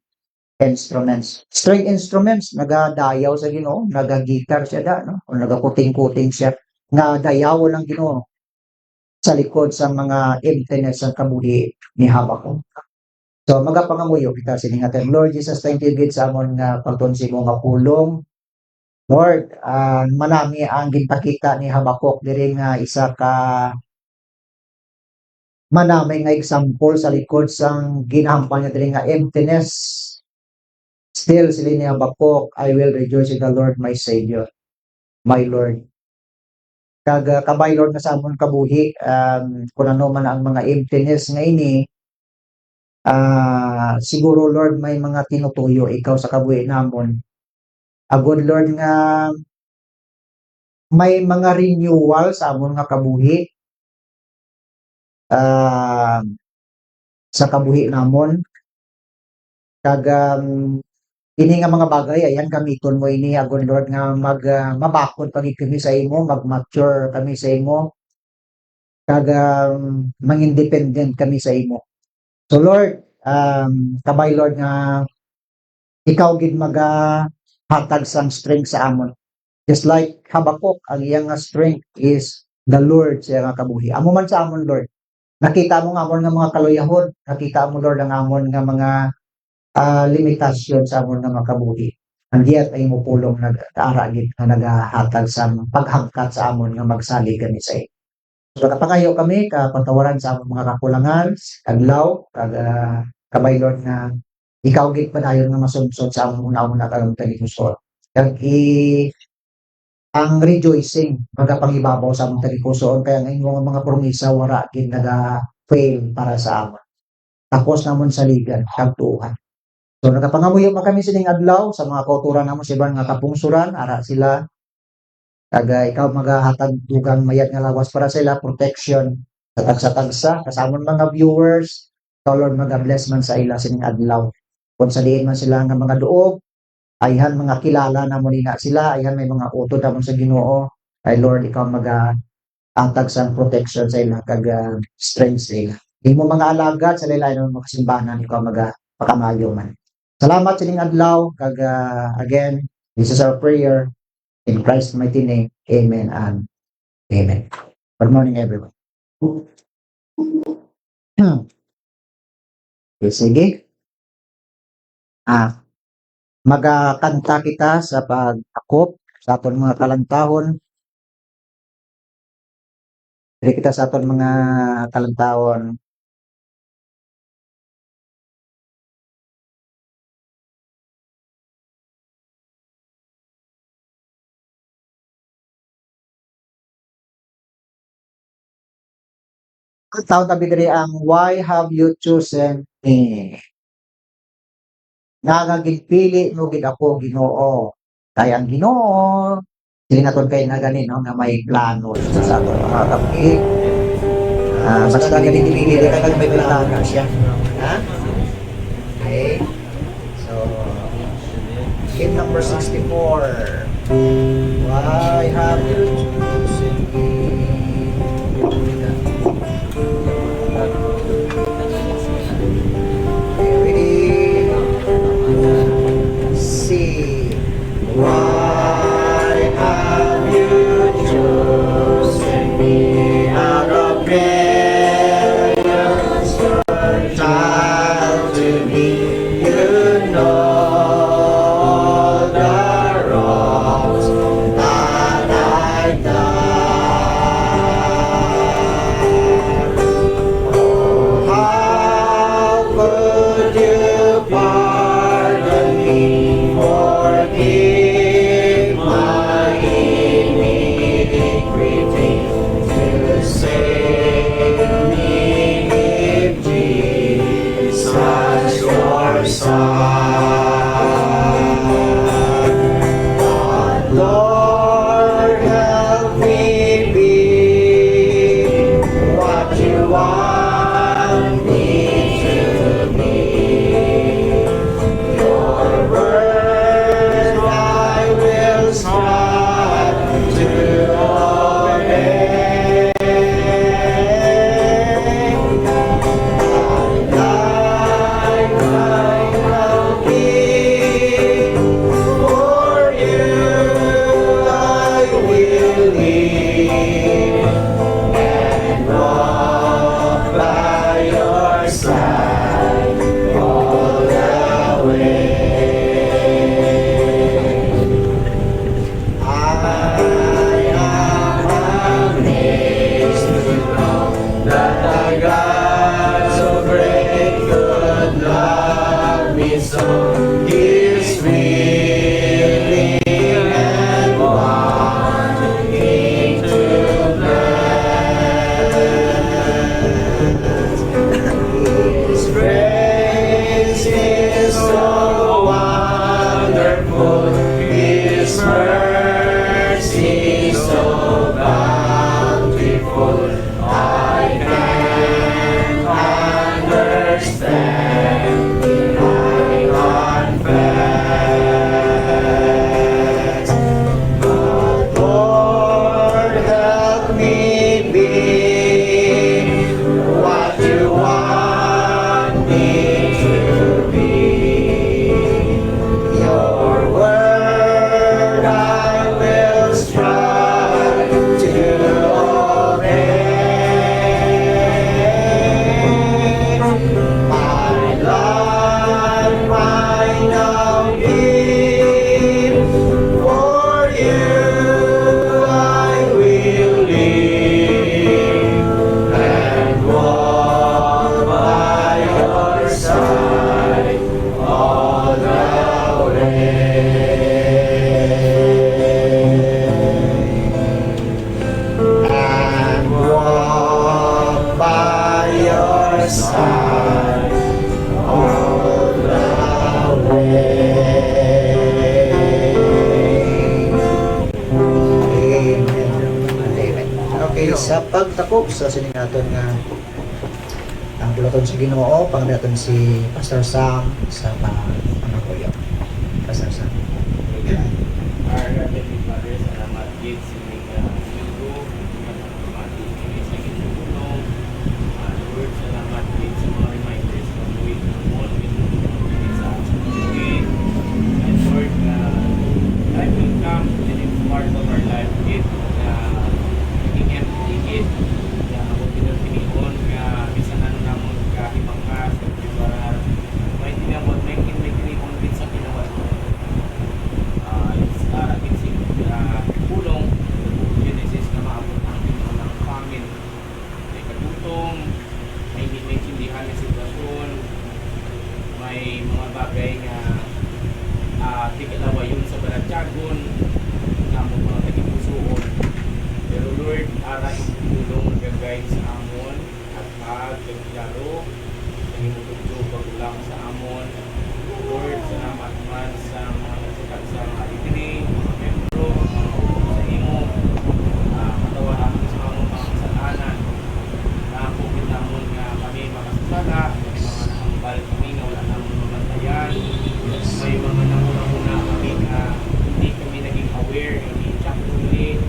instruments. String instruments, nagadayaw sa Ginoo, nagagitar siya da, no? O nagakuting-kuting siya, nga dayaw ng Ginoo sa likod sa mga emptiness ng kabuhi ni Habakuk. So, magapangamuyo kita siningatin. Lord Jesus, thank you gid sa amon nga pagtonsi mo nga pulong. Lord, manami ang ginpakita ni Habakuk diri nga isa ka manami nga example sa likod sang ginahambal niya diri nga emptiness. Still sila ni Habakuk, I will rejoice in the Lord my Savior, my Lord. Kag kabay Lord nga sa amon kabuhi, kung ano man ang mga emptiness nga ini, siguro Lord may mga tinutuyo ikaw sa kabuhi namon. Agod Lord nga may mga renewal sa amon nga kabuhi, sa kabuhi namon. Kag ini nga mga bagay ayan gamiton mo ini agod Lord nga mabakod pagid kami sa imo, mag-mature kami sa imo, kag mangindependent kami sa imo. So Lord, kabay Lord nga ikaw gid hatag sang strength sa amon. Just like Habakuk, ang iyang nga strength is the Lord sa iyang nga kabuhi. Amo man sa amon Lord. Nakita mo nga amon nga mga kaluyahon, nakita mo Lord ang amon nga mga limitasyon sa amon nga mga kabuhi. And yet ay mo pulong nag-aara gid nga nagahatag sa paghangkat sa amon nga magsalig kami sa iyo. So nakapangayo kami kapatawaran sa among mga kakulangan, adlaw, kag kabay Lord nga ikaw gid padayon nga masumsod sa among una-una karong tagipuson. Kag ang rejoicing magapangibabaw sa among tagipuson kaya ang imong mga promesa wara gid naga-fail para sa amon. Tapos namon saligan kag tuuhan. So nagapangamuyo man kami sining adlaw sa mga kauturan namon sa ibang nga kapungsuran, ara sila kag ikaw magahatag dugang mayat nga lawas para sa ila, protection sa tagsa-tagsa kasamon mga viewers. So Lord maga-bless man sa ila sining adlaw. Kung saliin man sila nga mga duog, ayhan mga kilala namon ina sila, ayhan may mga utod namon sa Ginoo. Ay Lord ikaw atag sang protection sa ila kag strength sa ila. Imo mga alagad sa lain-lain nga mga simbahan ikaw pakamayo man. Salamat sa ining adlaw kag again, this is our prayer in Christ's mighty name. Amen and amen. Good morning everyone. Okay, sige. Magakanta kita sa pag-akop sa aton mga kalantahon. Diri kita sa aton mga kalantahon. Ang tawag tabi diri ang Why Have You Chosen Me? Nagagigpili mo gid ako Ginoo. Kaya ang Ginoo silingaton kay na gani no nga may plano sa aton mga kabuhi. Basta gagigpili kay may plano siya. Ha? Okay. So hymn number 64. Why have you chosen me? Why have you chosen me out of millions fertile to me? You know the wrongs that I've done. all the way. Amen. Okay, sa pagtakop sa sininaton nga ang bulaton sa Ginoo, pangdaton si Pastor Sam sa mga kuya. Pastor Sam. Our Heavenly Father, salamat gid sa mga linggo, mati kami sa ginulong. Lord, salamat gid sa mga reminders ng week ng month, sa week. And Lord, life will come and it's part of our life gid na naging empty gid na ako pinagpinion nga bisan ano namon kahimangkas para may tinamot may kinipon gid sa ginawa ko. Pulong Genesis na maabot ang Pinoon ng famine, may katutong, may hintindihan na sitwasyon, may mga bagay nga tigalawa yun sa balatyagon na mga tagipusoon. Pero Lord, ara yung pulong nagagay sa amon at pagkaglaro nangimutugyo pagulang sa amon. Lord, salamat man sa mga nagsikat sa mga itini, mga membro, sa imo, katawa namin sa mga kasalanan, na kukit namon nga kami makasasala, may mga nakambal kami na wala namon mamantayan, may mga namuna kami na hindi kami naging aware, hindi check ulit,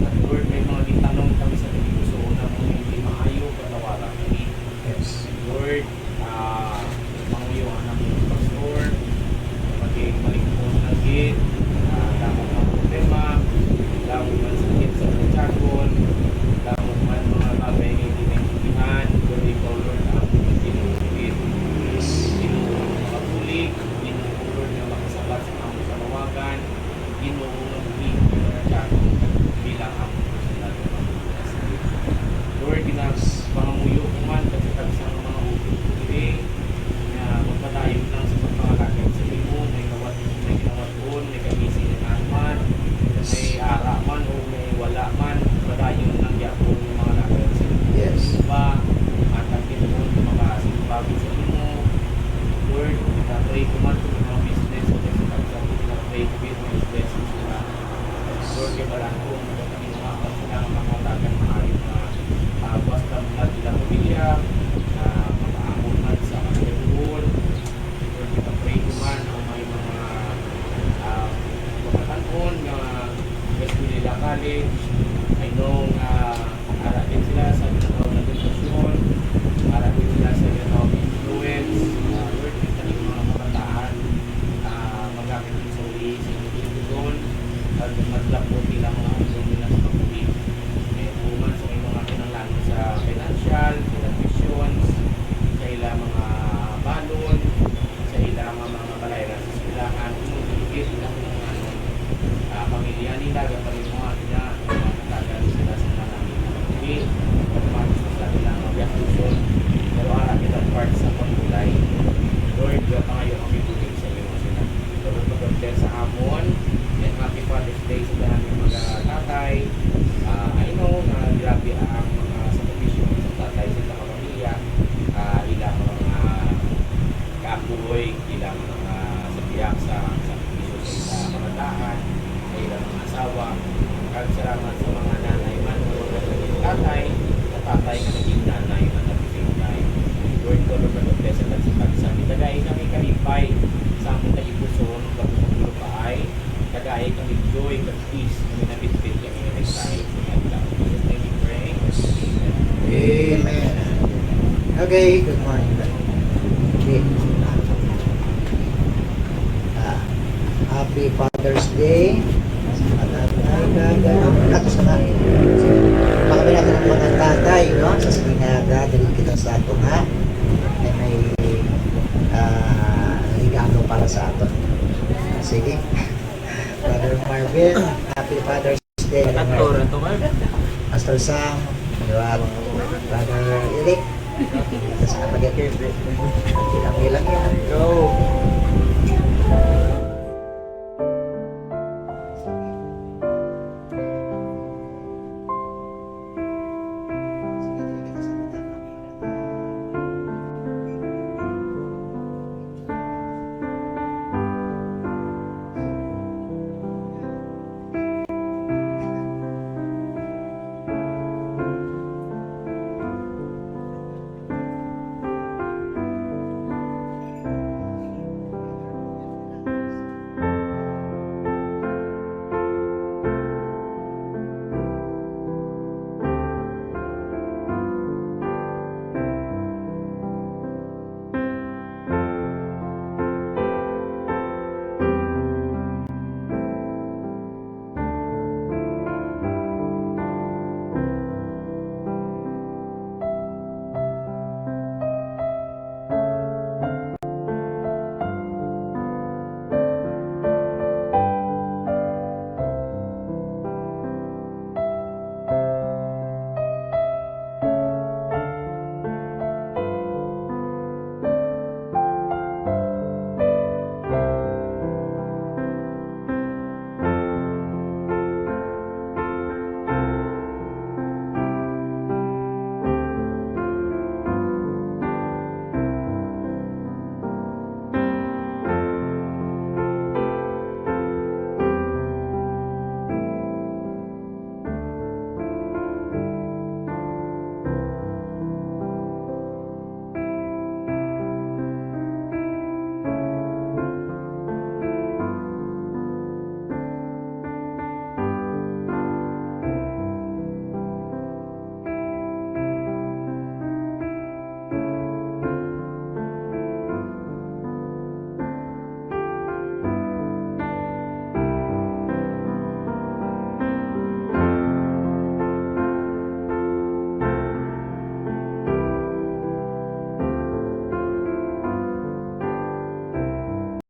at Lord, may mga gitanong kami sa pagkipuso na kung hindi maayo, katawaran kami. Yes. Lord, manguyo ang namong pastor, maging malingkod ng gid, lamang ang problema, lamang man sakit sa pagkakon, lamang man mga bagay na hindi naintindihan, pero ikaw Lord ang tinulungin, tinulong magulig, tinulong Lord na makasabat sa among kalawagan, tinulong ang pagkakon bilang ang personal na mga Lord, pangamuyo ko man, pagkakag sa mga upili, na magpadayon lang sa pagpangalagay sa imo, may ginawat doon, may kamising na naman, may ara man o may wala man, padayon lang yapon yung mga lagay sa imo. Yes. Ba, matagin doon, makasimpagin sa imo. Lord, pray ko man kung mga business o pagkakag sa pray ko business blessings nila. Lord, kabalan ko, magkakalimukan sila ang makatagan maayong basta blood nila pamilya, makaamon man sa kanilang Lord, kita pray ko man ang may mga pagkatanon nga Eskwela College. I know ara din sila sa ginagawa na depresyon, ara din sila sa ginagawa ng influence. Lord, kita yung mga kabataan magamit din sa uli sa inyong doon at maglapot nila mga ulo nila sa pag-uwi. May uman sa mga kinanglan sa financial, sa missions, sa ilang mga balon, sa ilang mga balayran sa silahan, umugigit ilang mga pamilya nila, kapalimuha nila, mga natagal sila sa mga pag-uwi, pagpapatos sa ilang mga gastusyon, pero ara kita part sa pagkulay. Lord, pangayon ang bibigay sa iyo sila. Lord, pag-bless sa amon, and happy Father's Day sa lahat ng mga tatay. I know na grabe ang mga sakripisyo sa tatay sa kapamilya, ilang mga kaapoy, ilang mga sabiyak sa sakripisyo sa mga dahan, sa ilang mga asawa. Salamat sa mga nanay man o naging tatay, na tatay na naging nanay man at the same time. Lord, ko rin mag-bless at sa tagay kami kalipay sa among tagipuson, pagpupulo pa ay tagay kami joy, peace, kami nabitbit kami na excited. Amen. Okay, good morning. Okay. Happy Father's Day. Katos na. Pakabay natin ang mga tatay, no? Sa Sinaga, dali kita sa ato nga. May regalo para sa ato. Sige. Brother Marvin, Happy Father's Day. Pastor Sam, Brother Eric, sa kapagay. Ilang yan. Go!